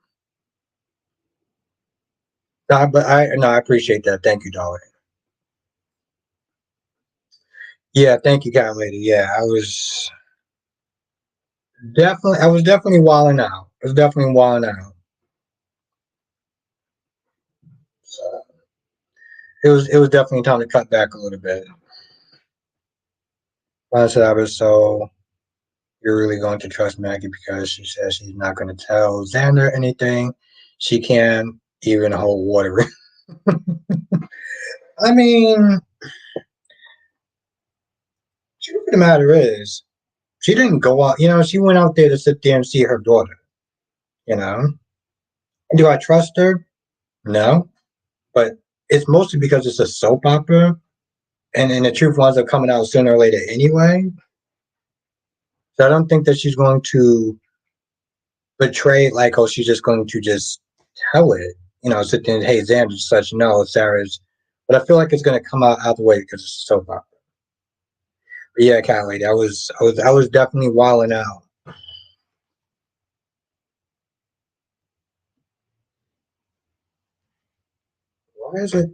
No, I appreciate that. Thank you, darling. Yeah, thank you, cat lady. Yeah, I was definitely wilding out. I was definitely wilding out. So it was definitely time to cut back a little bit. I said I was so you're really going to trust Maggie because she says she's not going to tell Xander anything. She can't even hold water. I mean, truth of the matter is, she didn't go out. She went out there to sit there and see her daughter. You know, do I trust her? No, but it's mostly because it's a soap opera, and the truth winds up coming out sooner or later anyway. So I don't think that she's going to betray it like, oh, she's just going to just tell it. Sit there and hey, Xander, such no, Sarah's. But I feel like it's going to come out the way because it's a soap opera. But yeah, cat lady, I was definitely wilding out. Why is it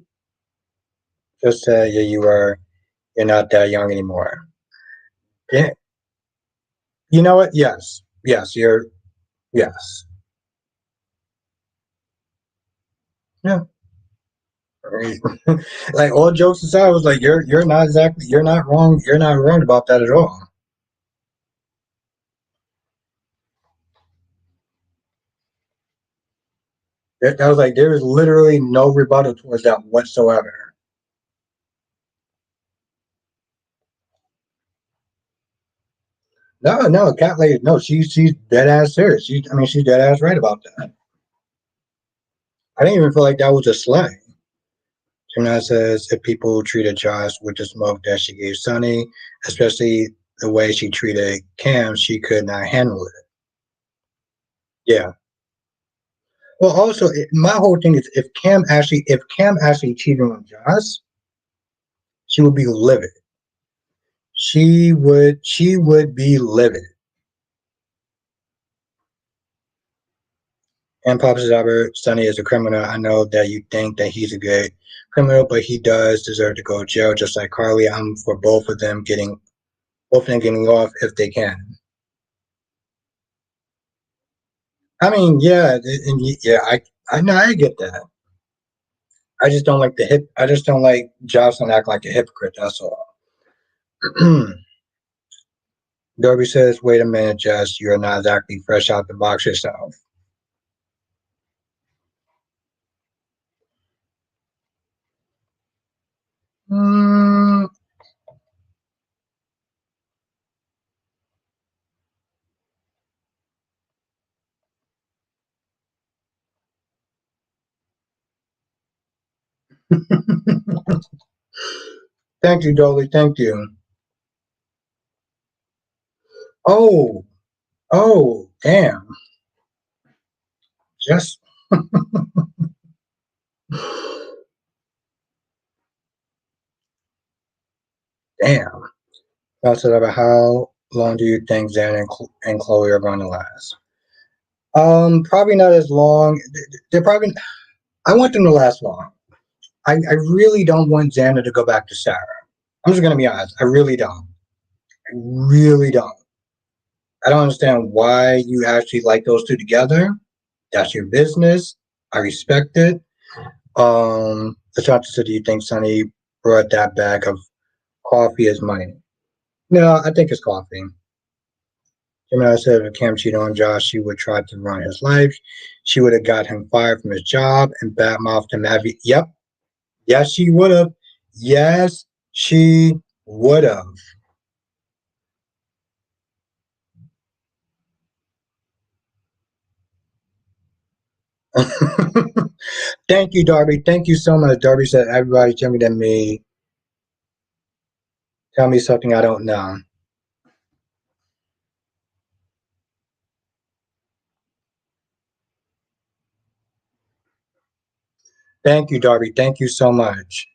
just yeah, you're not that young anymore? Yeah, you know what? Yes, yes, yeah. Like all jokes aside, I was like, you're not wrong about that at all. I was like, there is literally no rebuttal towards that whatsoever. No, no, cat lady, no, she's dead ass serious. She's dead ass right about that. I didn't even feel like that was a slang. Gemini says if people treated Josh with the smoke that she gave Sunny, especially the way she treated Cam, she could not handle it. Yeah. Well, also, my whole thing is if Cam actually cheated on Josh, she would be livid. She would be livid. And Papa Robert, Sonny is a criminal. I know that you think that he's a good criminal, but he does deserve to go to jail, just like Carly. I'm for both of them getting off if they can. I mean, yeah, yeah, I know, I get that. I just don't like the hip. I just don't like Jocelyn act like a hypocrite. That's all. Darby says, "Wait a minute, Jess. You are not exactly fresh out the box yourself." Mm, thank you, Dolly. Thank you. Oh, oh, damn. Just damn. That's it. About how long do you think Xan and Chloe are going to last? Probably not as long. They're probably. I want them to last long. I really don't want Xander to go back to Sarah. I'm just gonna be honest. I really don't. I really don't. I don't understand why you actually like those two together. That's your business. I respect it. The doctor said, "Do you think Sonny brought that bag of coffee as money?" No, I think it's coffee. Gemini said if Cam cheated on Josh, she would try to run his life. She would have got him fired from his job and badmouthed him every. Yep. Yes, she would have. Yes, she would have. Thank you, Darby. Thank you so much. Darby said everybody's younger than me. Tell me something I don't know. Thank you, Darby. Thank you so much.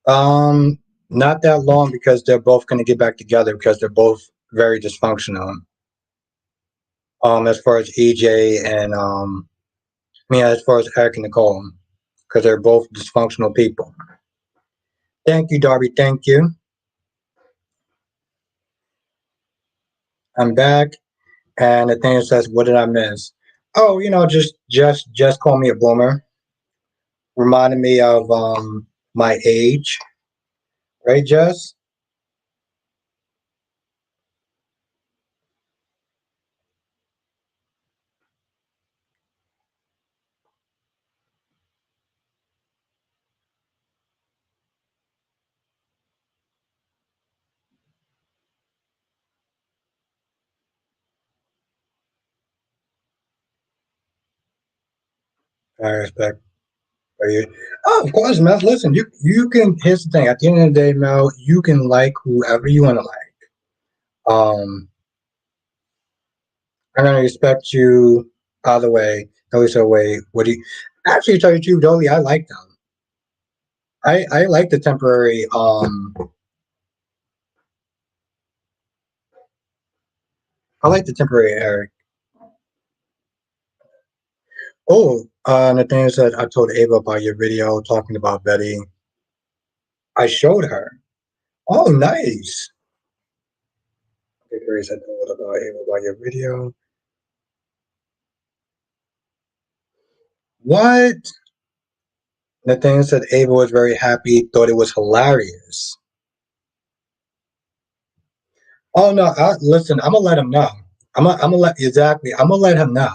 Um, Not that long because they're both going to get back together because they're both very dysfunctional. As far as EJ and as far as Eric and Nicole, because they're both dysfunctional people. Thank you, Darby. Thank you. I'm back, and the thing says, "What did I miss?" Oh, just call me a boomer. Reminded me of my age, right, Jess? I respect. Are you? Oh, of course, Mel. Listen, you can. Here's the thing. At the end of the day, Mel, you can like whoever you want to like. I'm gonna respect you either way. No, so wait. What do you? Actually, to tell you the truth, Dolly, I like them. I like the temporary. I like the temporary Eric. Oh, Nathaniel said I told Ava about your video talking about Betty. I showed her. Oh, nice. Okay, Grace, I told about Ava about your video. What? Nathaniel said Ava was very happy, thought it was hilarious. Oh no! Listen, I'm gonna let him know. I'm gonna let exactly. I'm gonna let him know.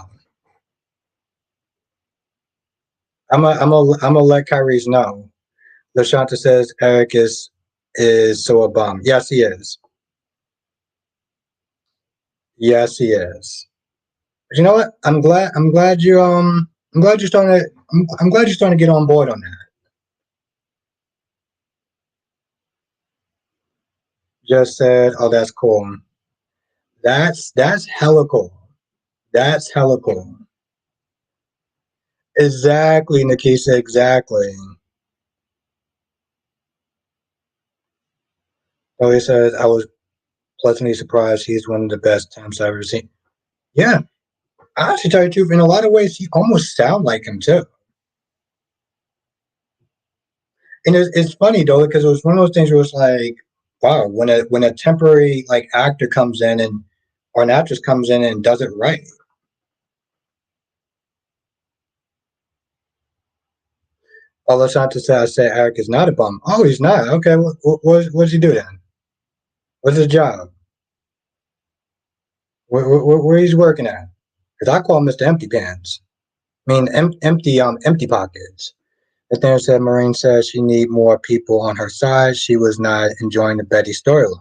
I'm gonna let Kyrie's know. Lashanta says Eric is so a bum. Yes, he is. Yes, he is. But you know what? I'm glad. I'm glad you. I'm glad you're starting to I'm glad you're starting to get on board on that. Just said, oh, that's cool. That's hella cool. That's hella cool. Exactly, Nikisha. Exactly. So he says, I was pleasantly surprised. He's one of the best temps I've ever seen. Yeah, I actually tell you the truth. In a lot of ways, he almost sound like him too. And it's funny though because it was one of those things where it's like, wow, when a temporary like actor comes in and or an actress comes in and does it right. All that's not to say I say Eric is not a bum. Oh, he's not. Okay, what does he do then? What's his job? Where he's working at? Because I call him Mr. Empty Pants. I mean, empty pockets. Nathaniel said Maureen said she need more people on her side. She was not enjoying the Betty storyline.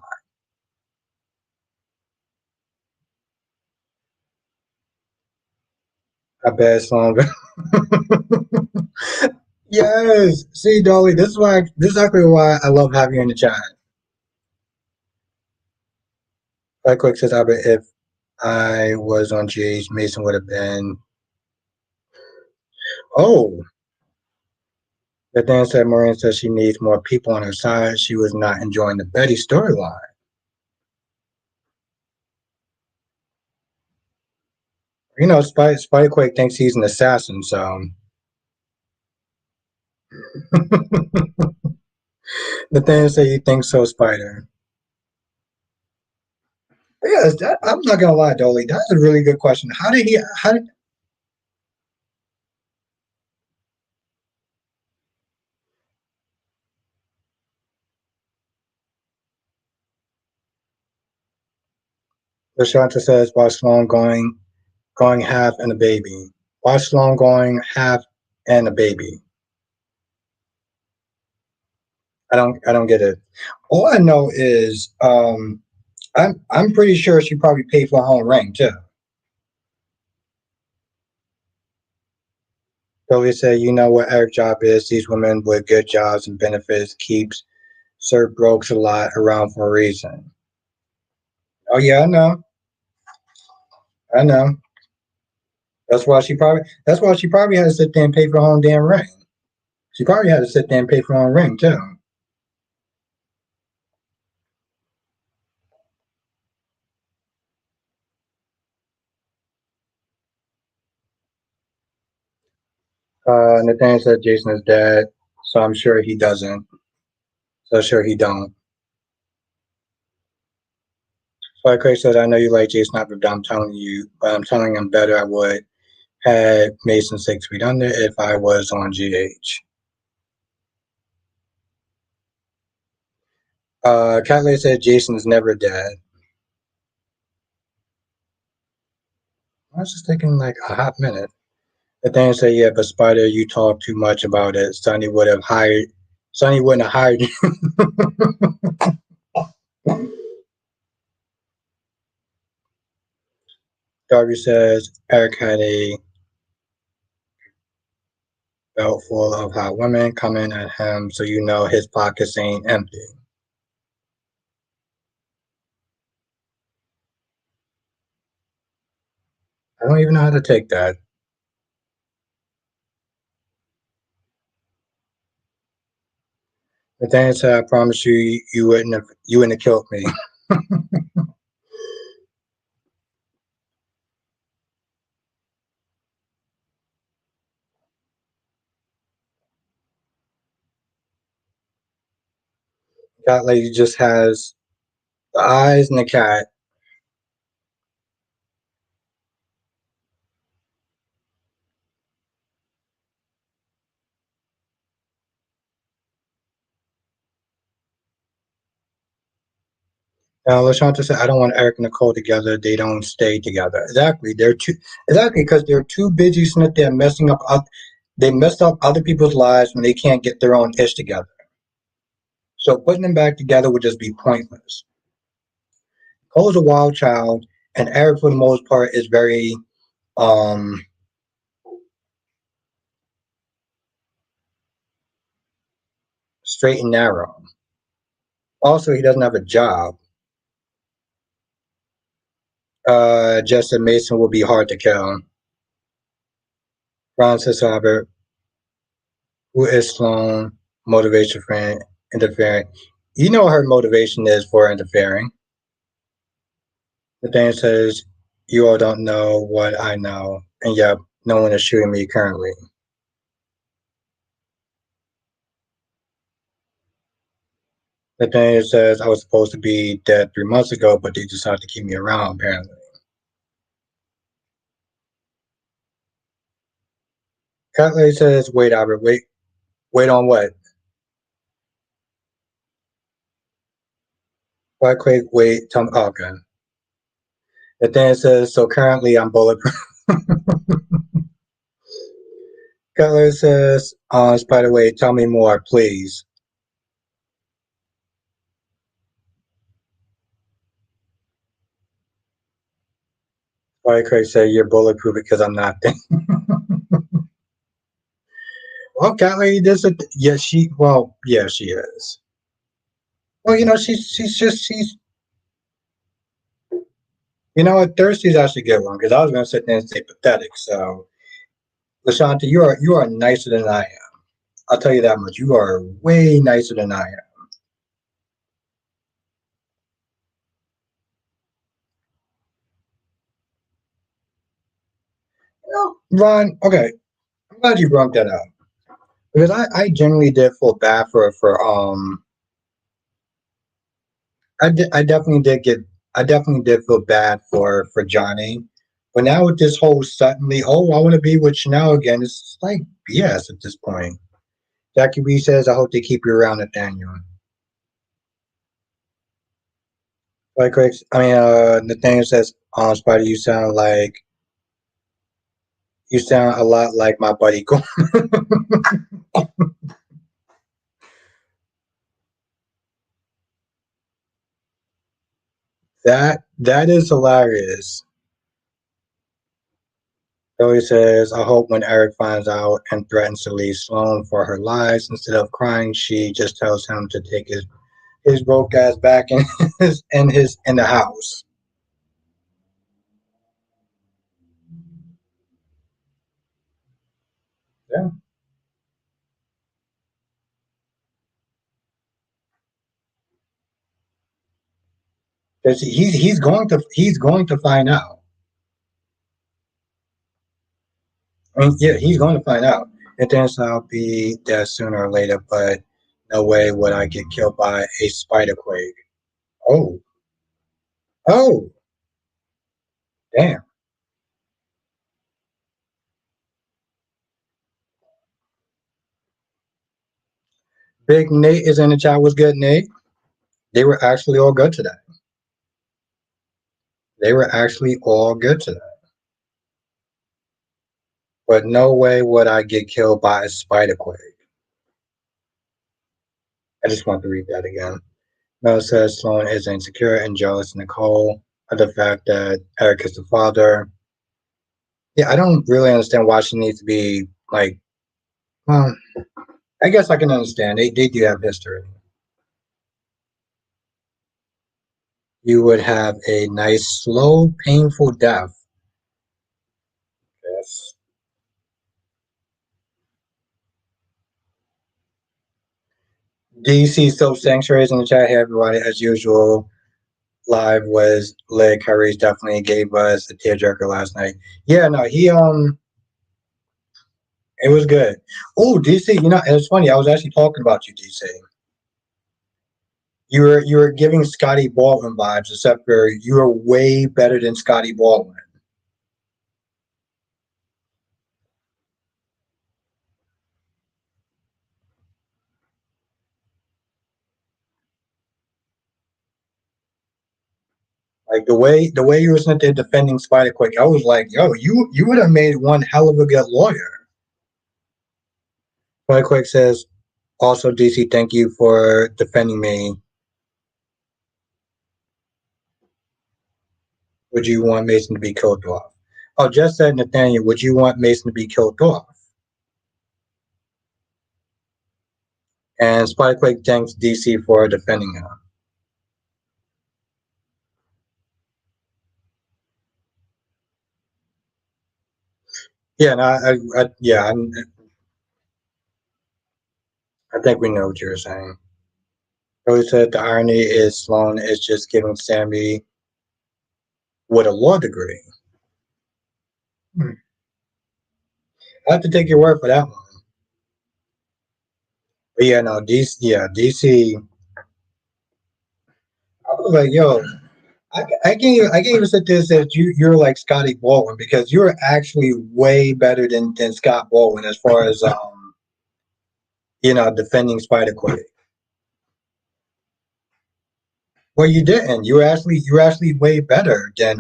I bet it's long. Yes. See, Dolly, this is exactly why I love having you in the chat. Right quick says Albert, if I was on GH, Mason would have been oh. Nathaniel said Maureen said she needs more people on her side. She was not enjoying the Betty storyline. You know, Spiderquake thinks he's an assassin, so Nathaniel said you think so, Spider. Yes, I'm not gonna lie, Dolly. That's a really good question. How did he? How did Lashanta says watch Sloan going half and a baby. Watch Sloan going half and a baby. I don't get it. All I know is I'm pretty sure she probably paid for her own ring too. Dolly said, you know what Eric's job is. These women with good jobs and benefits keeps Sir Brooks a lot around for a reason. Oh yeah, I know. I know. That's why she probably had to sit there and pay for her own damn ring. She probably had to sit there and pay for her own ring too. Nathaniel said Jason is dead, so I'm sure he doesn't. So sure he don't. So Craig said, I know you like Jason Apple, but I'm telling him better I would had Mason 6 feet under if I was on GH. Catley said Jason is never dead. I was just thinking like a hot minute. Nathaniel said, yeah, but Spider, you talk too much about it. Sonny wouldn't have hired you. Darby says Eric had a belt full of hot women coming at him, so you know his pockets ain't empty. I don't even know how to take that. Nathaniel said, I promise you, you wouldn't have killed me. Cat lady just has the eyes and the cat. Now, LaShanta said, I don't want Eric and Nicole together. They don't stay together. Exactly. Exactly, because they're too busy sitting there they messed up other people's lives when they can't get their own ish together. So putting them back together would just be pointless. Cole's a wild child, and Eric, for the most part, is very um straight and narrow. Also, he doesn't have a job. Justin Mason will be hard to kill. Ron says, however, who is Sloan motivation for interfering? You know her motivation is for interfering. Nathaniel says, you all don't know what I know. And yep, no one is shooting me currently. Nathaniel says, I was supposed to be dead 3 months ago, but they decided to keep me around, apparently. Cutler says, wait, Albert, wait on what? Why quick, wait, tell me, oh, okay. Nathaniel says, so currently I'm bulletproof. Cutler says, by the way, tell me more, please. Why Craig say you're bulletproof because I'm not there. Well, Cutler, this yeah, yeah, she is. Well, she's you know what, Thursday's actually a good one because I was gonna sit there and say pathetic. So Lashanta, you are nicer than I am. I'll tell you that much. You are way nicer than I am. Ron, okay, I'm glad you brought that up because I genuinely did feel bad for I definitely did get I definitely did feel bad for Johnny. But now with this whole suddenly, oh, I want to be with Chanel again, it's like BS at this point. Jackie B says, I hope they keep you around, Nathaniel. Like Nathaniel says, Spider, you sound a lot like my buddy. That is hilarious. Joey says, I hope when Eric finds out and threatens to leave Sloan for her lies, instead of crying, she just tells him to take his broke ass back in the house. Yeah, because he's going to find out. I mean, yeah, he's going to find out. It turns out I'll be dead sooner or later, but no way would I get killed by a spider quake. Oh, oh, damn. Big Nate is in the chat. What's good, Nate? They were actually all good today. They were actually all good today. But no way would I get killed by a spider quake. I just want to read that again. Mel says Sloan is insecure and jealous Nicole of the fact that Eric is the father. Yeah, I don't really understand why she needs to be like, well, I guess I can understand. They do have history. You would have a nice, slow, painful death. Yes. DC Soap Sanctuaries in the chat. Hey, everybody. As usual, live was lit. Kyrie's definitely gave us a tearjerker last night. Yeah, no, it was good. Oh, DC, it's funny. I was actually talking about you, DC. You were giving Scotty Baldwin vibes, except for you were way better than Scotty Baldwin. Like the way you were sitting there defending Spider Quick, I was like, yo, you would have made one hell of a good lawyer. Spider Quick says, also DC, thank you for defending me. Would you want Mason to be killed off? Oh, just said Nathaniel, would you want Mason to be killed off? And Spiderquake thanks DC for defending him. Yeah, no, I think we know what you're saying. Rose said the irony is Sloan is just giving Sammy with a law degree. Hmm. I have to take your word for that one. But yeah, no, DC. I was like, yo, I can't even sit there and say that you're like Scotty Baldwin because you're actually way better than Scott Baldwin as far as defending Spider Quake. Well, you didn't. You were actually way better than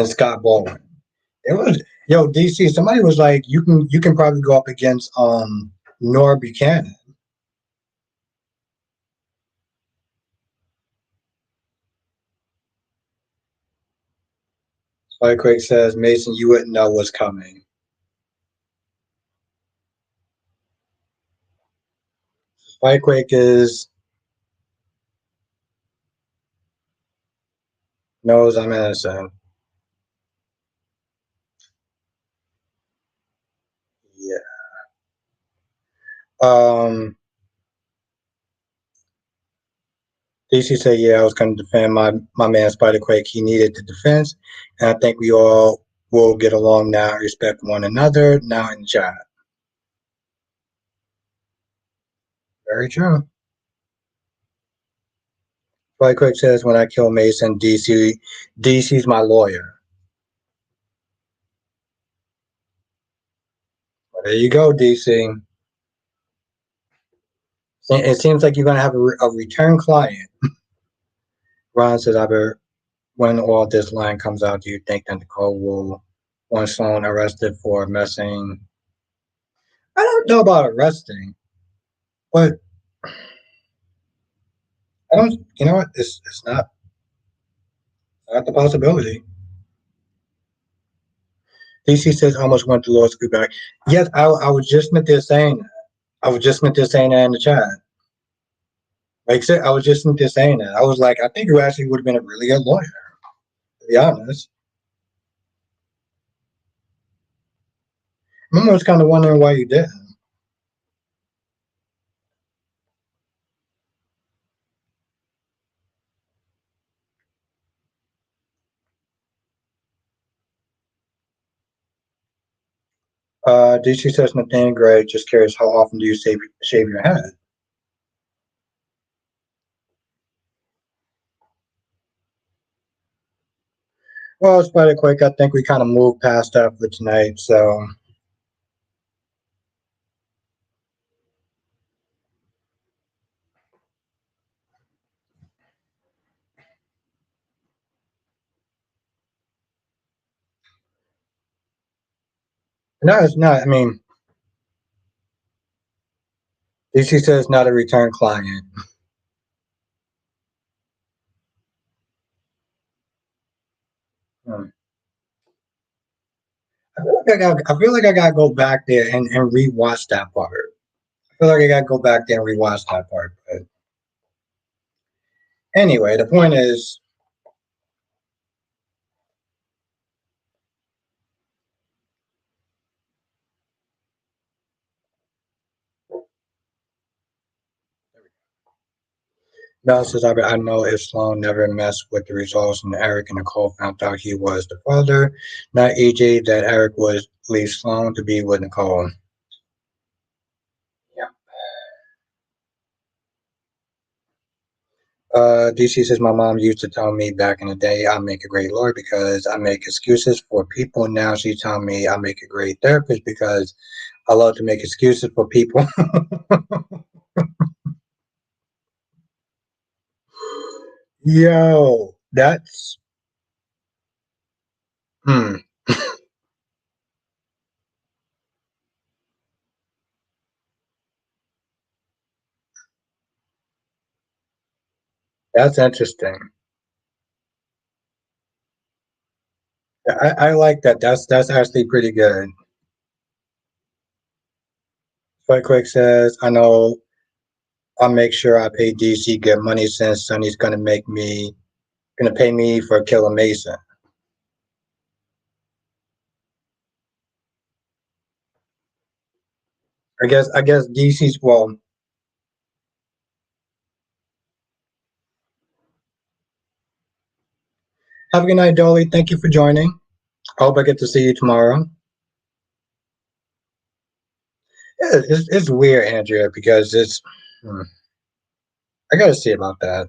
Scott Baldwin. It was DC. Somebody was like, you can probably go up against Nora Buchanan. Spider Quake says Mason, you wouldn't know what's coming. Spider Quake is knows I'm innocent. Yeah. DC said, "Yeah, I was going to defend my man Spiderquake. He needed the defense, and I think we all will get along now, and respect one another now in the chat." Very true. Spiderquake says, "When I kill Mason, DC's my lawyer." Well, there you go, DC. It seems like you're going to have a return client. Ron says, when all this line comes out, do you think that Nicole will want someone arrested for messing?" I don't know about arresting, but I don't. You know what? It's not the possibility. DC says almost went to law school back. Yes, I was just meant to saying that. I was just meant to saying that in the chat. Like I said, I was just meant to saying that. I was like, I think you actually would have been a really good lawyer, to be honest. I was kind of wondering why you didn't. DC says Nathaniel Gray just curious how often do you shave your head? Well, Spider Quick, I think we kind of moved past that for tonight. So, no, it's not. I mean, DC says not a return client. Hmm. I feel like I got to go back there and rewatch that part. I feel like I got to go back there and rewatch that part. But anyway, the point is, Mel says, I know if Sloan never messed with the results and Eric and Nicole found out he was the father, not EJ, that Eric would leave Sloan to be with Nicole. Yeah. DC says, my mom used to tell me back in the day I make a great lawyer because I make excuses for people. Now she's telling me I make a great therapist because I love to make excuses for people. Yo, hmm, that's interesting. I like that. That's actually pretty good. But Quick says, I know I'll make sure I pay DC good money since Sonny's gonna pay me for killing Mason. I guess DC's well. Have a good night, Dolly. Thank you for joining. I hope I get to see you tomorrow. Yeah, it's weird, Andrea, because hmm, I gotta see about that.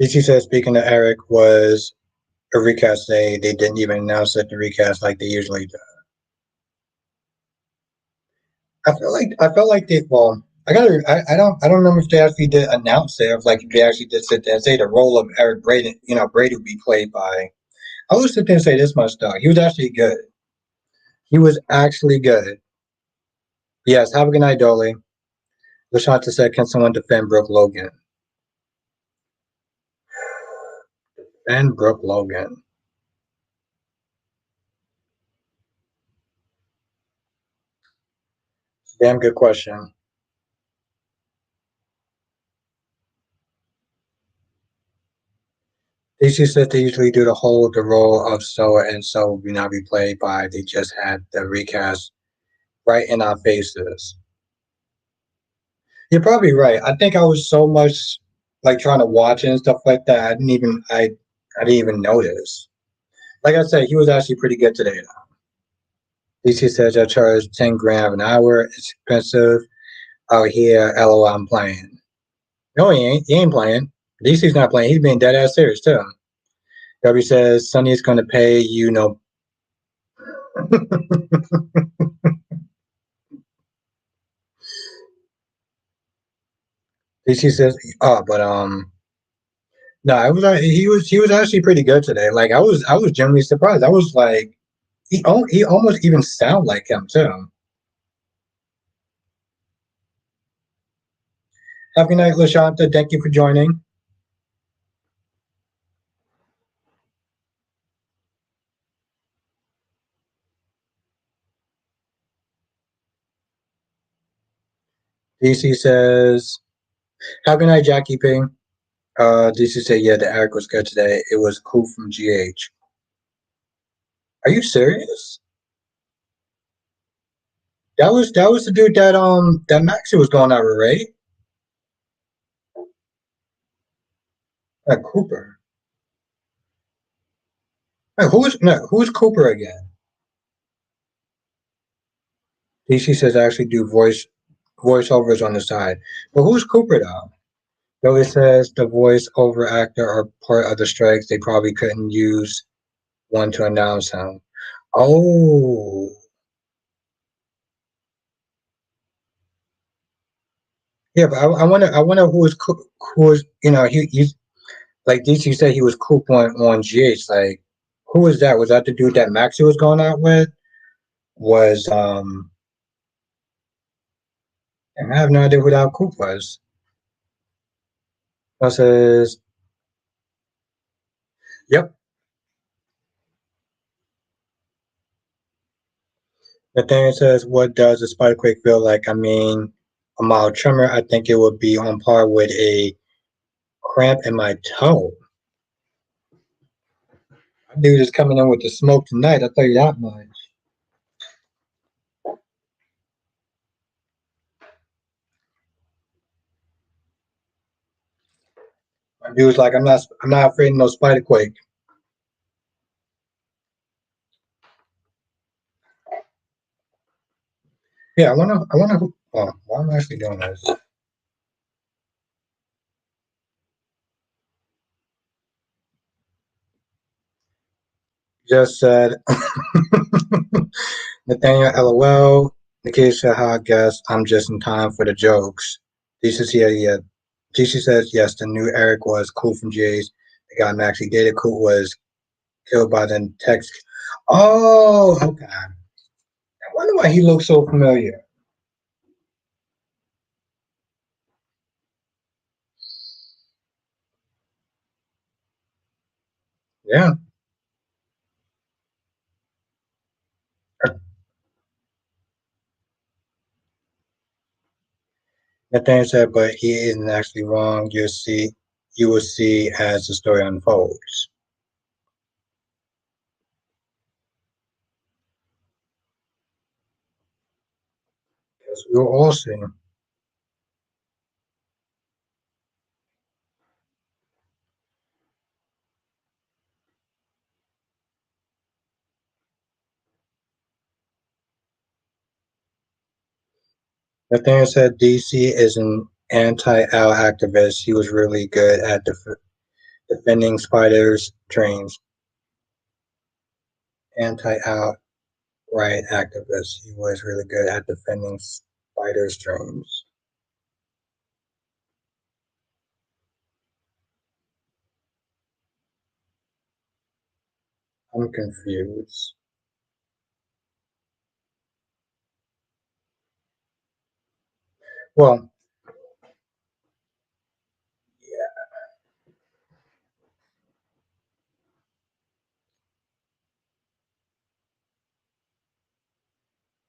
DC said speaking to Eric was a recast they didn't even announce it the recast like they usually do. I felt like they well I don't remember if they actually did announce it or if like if they actually did sit there and say the role of Eric Brady Brady would be played by I would sit there and say this much though. He was actually good. He was actually good. Yes, have a good night, Dolly. Lashanta said, can someone defend Brooke Logan? And Brooke Logan. Damn good question. DC said they usually do the role of so and so will not be played by they just had the recast right in our faces. You're probably right. I think I was so much like trying to watch it and stuff like that. I didn't even notice. Like I said, he was actually pretty good today. Though. DC says I charge 10 grand an hour. It's expensive out here. LOL, I'm playing. No, he ain't. He ain't playing. DC's not playing. He's being dead ass serious too. W says Sonny's gonna pay you no. DC says, oh, but no, he was actually pretty good today. Like I was genuinely surprised. I was like, he almost even sound like him too. Happy night, Lashanta. Thank you for joining. DC says, happy night, Jackie P. DC said, yeah, the Eric was good today. It was cool from GH. Are you serious? That was the dude that Maxie was going out with, right? Cooper. Who's Cooper again? DC says I actually do voiceovers on the side. But who's Cooper though? Billy says the voiceover actor are part of the strikes. They probably couldn't use one to announce him. Oh, yeah, but I wonder who is he's like DC said he was Coop on GH. Like, who was that? Was that the dude that Maxie was going out with? Was I have no idea who that Coop was. I says, yep. Nathaniel says, what does a spiderquake feel like? I mean, a mild tremor. I think it would be on par with a cramp in my toe. That dude is coming in with the smoke tonight. I'll tell you that much. My dude's like, I'm not afraid of no spiderquake. Yeah, I wanna who. Oh, why am I actually doing this? Just said Nathaniel LOL. Nikisha, how I guess I'm just in time for the jokes. Jesus here, yeah. GC says yes, the new Eric was cool from Jay's. The guy Maxie dated cool was killed by the text. Oh, okay. I wonder why he looks so familiar. Yeah. Nathaniel said, but he isn't actually wrong. You will see as the story unfolds. Because we'll all see. Nathaniel said DC is an anti-owl activist. He was really good at defending spiders' dreams. Anti-owl right activist. He was really good at defending spiders' dreams. I'm confused. Well,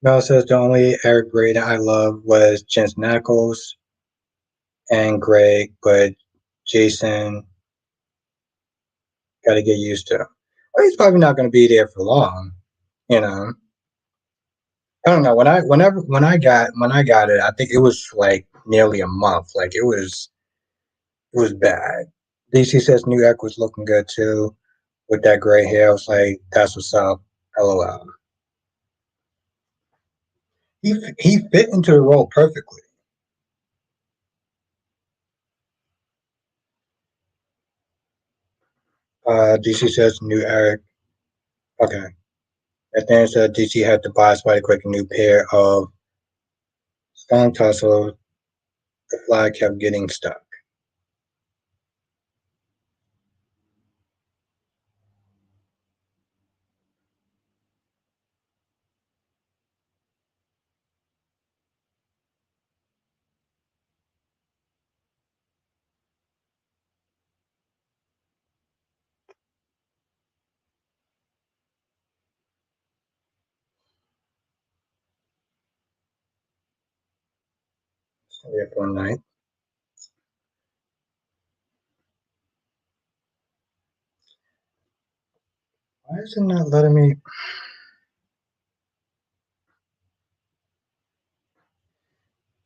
Mel says the only Eric Braden I loved was Jensen Ackles and Greg, but Jason got to get used to. Well, he's probably not going to be there for long. You know, I don't know. When I got it, I think it was like nearly a month. Like it was bad. DC says New York was looking good too with that gray hair. I was like, that's what's up. LOL. He fit into the role perfectly. DC says New Eric. Okay. And then said DC had to buy Spider Quick a new pair of stone tussle. The fly kept getting stuck. Stay up one night. Why is it not letting me?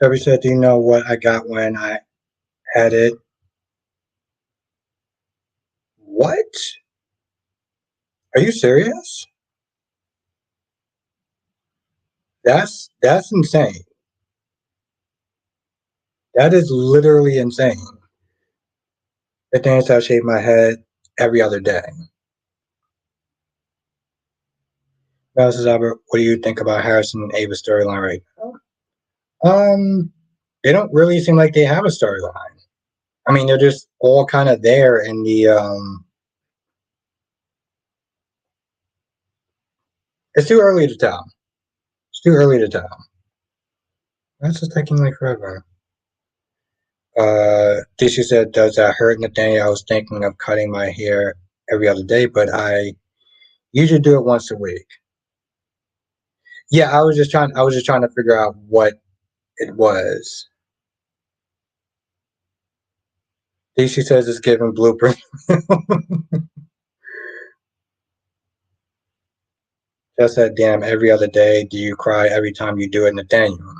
Debbie said, "Do you know what I got when I had it?" What? Are you serious? That's insane. That is literally insane. The things I shave my head every other day. Mrs. Albert, what do you think about Harrison and Ava's storyline right now? They don't really seem like they have a storyline. I mean, they're just all kind of there in the. It's too early to tell. It's too early to tell. That's just taking like forever. Tisha said, "Does that hurt, Nathaniel? I was thinking of cutting my hair every other day, but I usually do it once a week." Yeah, I was just trying. I was just trying to figure out what it was. Tisha says it's giving blueprint. Just said, "Damn, every other day. Do you cry every time you do it, Nathaniel?"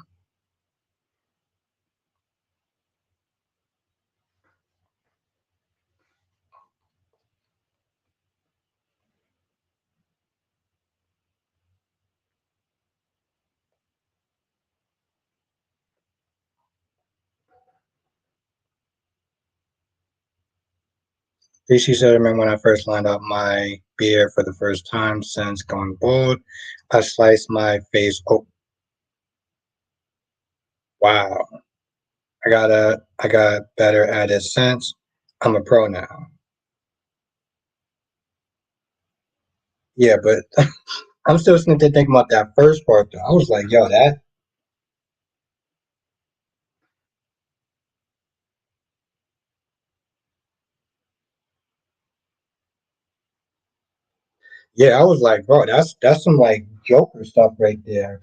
Tisha said, "I remember when I first lined up my beard for the first time since going bald. I sliced my face. Oh, wow! I got better at it since. I'm a pro now." Yeah, but I'm still sitting there thinking about that first part though. I was like, yo, that yeah, I was like, bro, that's some like Joker stuff right there.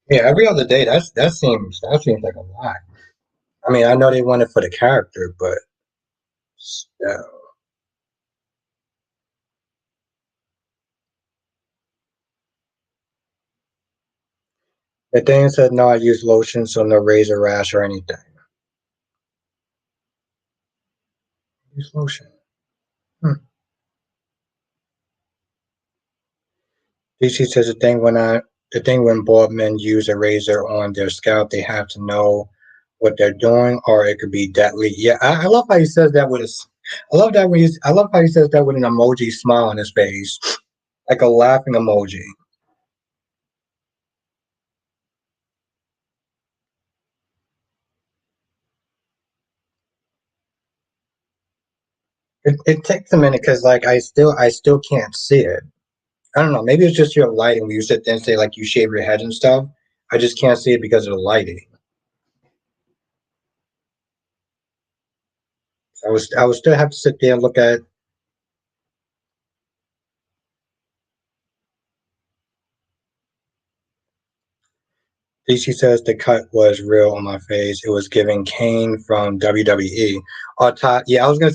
Yeah, every other day. That seems like a lot. I mean, I know they want it for the character, but still. The thing said no, I use lotion, so no razor rash or anything. Use lotion. Hmm. DC says the thing when bald men use a razor on their scalp, they have to know what they're doing, or it could be deadly. Yeah, I love how he says that with his. I love how he says that with an emoji smile on his face, like a laughing emoji. It takes a minute because like I still can't see it. I don't know. Maybe it's just your lighting. When you sit there and say like you shave your head and stuff, I just can't see it because of the lighting. I would still have to sit there and look at. DC says the cut was real on my face. It was giving Kane from WWE. Or Todd. Yeah, I was gonna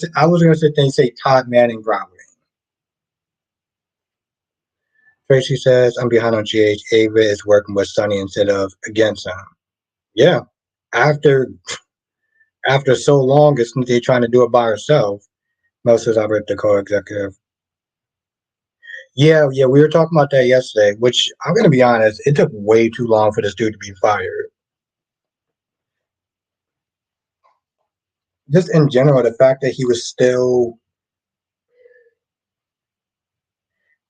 sit there and say Todd Manning probably. Tracy says I'm behind on GH. Ava is working with Sonny instead of against him. Yeah. After after so long, isn't they trying to do it by herself? Mel says Albert the co-executive. Yeah, yeah, we were talking about that yesterday, which I'm gonna be honest, it took way too long for this dude to be fired. Just in general, the fact that he was still,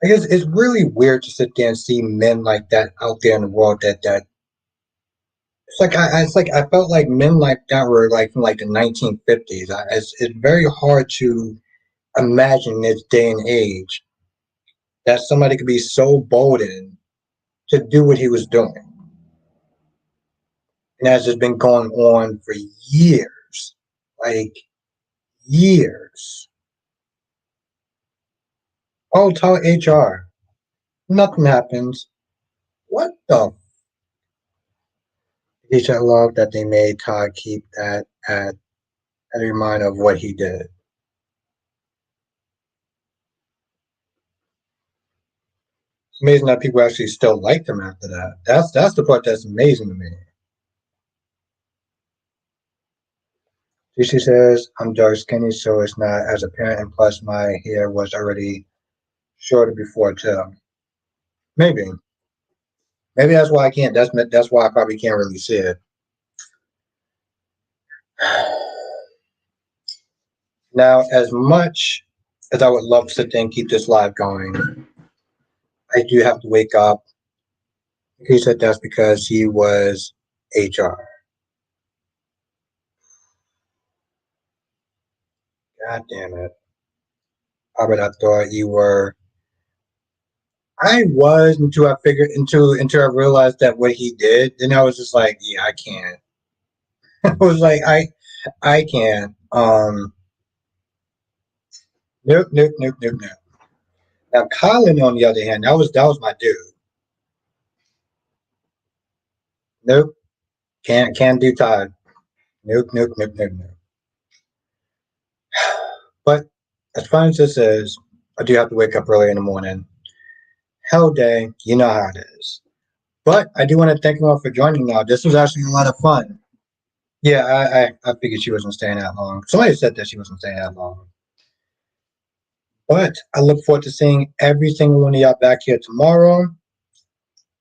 I guess it's really weird to sit there and see men like that out there in the world. That it's like I felt like men like that were like from like the 1950s. It's very hard to imagine in this day and age that somebody could be so bolden to do what he was doing, and that's just been going on for years, like years. Oh, tell HR. Nothing happens. What the? HR love that they made Todd keep that at a reminder of what he did. It's amazing that people actually still liked him after that. That's the part that's amazing to me. She says I'm dark skinny, so it's not as apparent, and plus my hair was already shorter before too. Maybe, maybe that's why I can't. That's why I probably can't really see it. Now, as much as I would love to sit there and keep this live going, I do have to wake up. He said that's because he was HR. God damn it. Albert, I thought you were. I was until I realized that what he did. Then I was just like, yeah, I can't. I was like, I can't. Nope, nope, nope, nope, nope. Now Colin, on the other hand, that was my dude. Nope, can't do Todd. Nope, nope, nope, nope, nope. But as fun as this is, I do have to wake up early in the morning. Hell day, you know how it is. But I do want to thank you all for joining now. This was actually a lot of fun. Yeah, I figured she wasn't staying that long. Somebody said that she wasn't staying that long. But I look forward to seeing every single one of y'all back here tomorrow.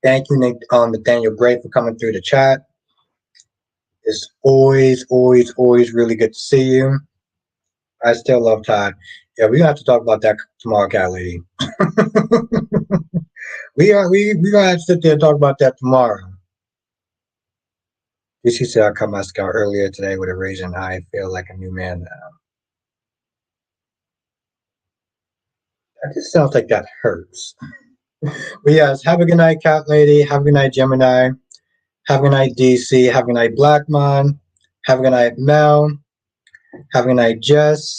Thank you, Nick, Nathaniel Gray, for coming through the chat. It's always, always, always really good to see you. I still love Todd. Yeah, we're gonna have to talk about that tomorrow, cat lady. We gonna have to sit there and talk about that tomorrow. She said I cut my scalp earlier today with a razor and I feel like a new man now. That just sounds like that hurts. But yes, have a good night, cat lady. Have a good night, Gemini. Have a good night, DC. Have a good night, Blackmon. Have a good night, Mel. Have a good night, Jess.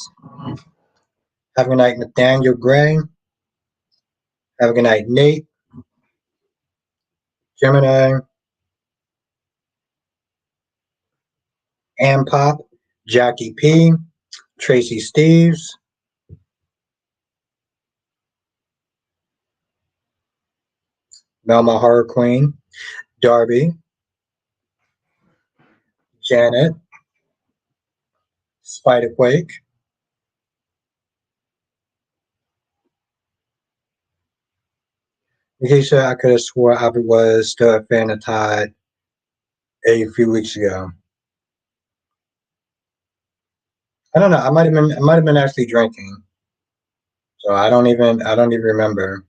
Have a good night, Nathaniel Gray. Have a good night, Nate, Gemini. Am Pop, Jackie P, Tracy Steves, Melma Horror Queen, Darby, Janet, Spiderquake, Nikisha. I could have swore I was still a fan of Todd a few weeks ago. I don't know. I might have been actually drinking. So I don't even remember.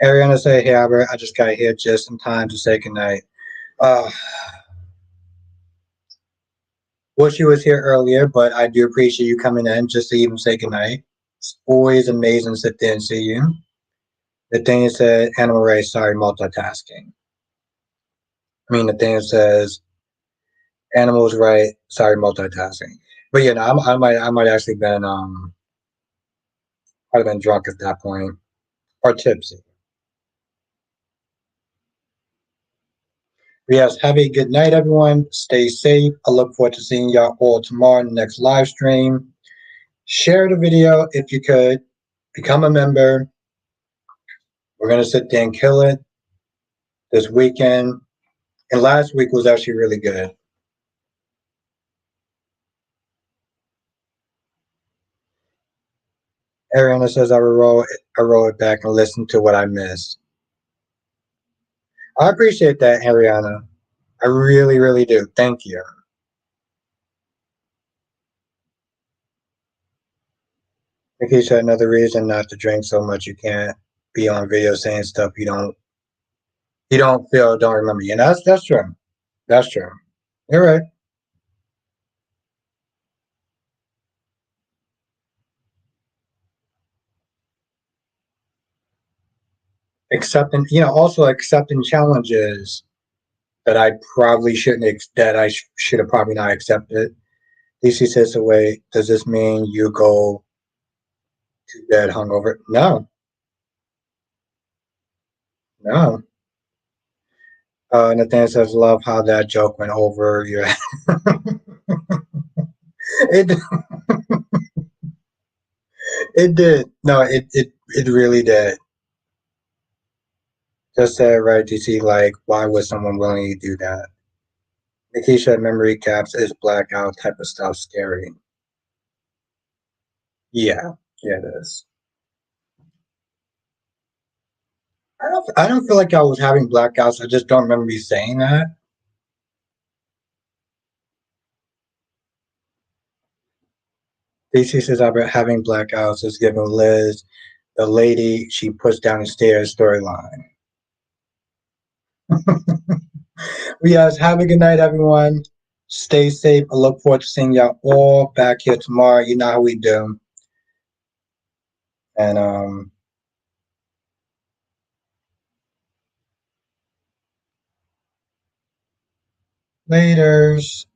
Ariana said, "Hey Albert, I just got here just in time to say goodnight." Uh, well, she was here earlier, but I do appreciate you coming in just to even say goodnight. It's always amazing to sit there and see you. The thing said, Animal Race, sorry, multitasking. I mean, the thing says, Animals right, sorry, multitasking. But yeah, no, I might actually might have been drunk at that point or tipsy. Yes, have a good night, everyone. Stay safe. I look forward to seeing y'all all tomorrow in the next live stream. Share the video if you could. Become a member. We're gonna sit there and kill it this weekend. And last week was actually really good. Ariana says I roll it back and listen to what I missed. I appreciate that, Ariana. I really, really do. Thank you. Nikisha, another reason not to drink so much. You can't be on video saying stuff you don't feel, don't remember. And that's true. That's true. You're right. Accepting, also accepting challenges that I probably shouldn't, that should have probably not accepted. DC says, "So wait, does this mean you go to bed hungover?" No, no. Nathan says, "Love how that joke went over your." it it did. No, it really did. Just said right, DC. Like, why would someone willingly do that? Nikisha memory caps is blackout type of stuff scary. Yeah, yeah, it is. I don't feel like I was having blackouts. I just don't remember you saying that. DC says I've been having blackouts is giving Liz the lady she puts down the stairs storyline. But yes, have a good night, everyone. Stay safe. I look forward to seeing y'all all back here tomorrow. You know how we do. And laters.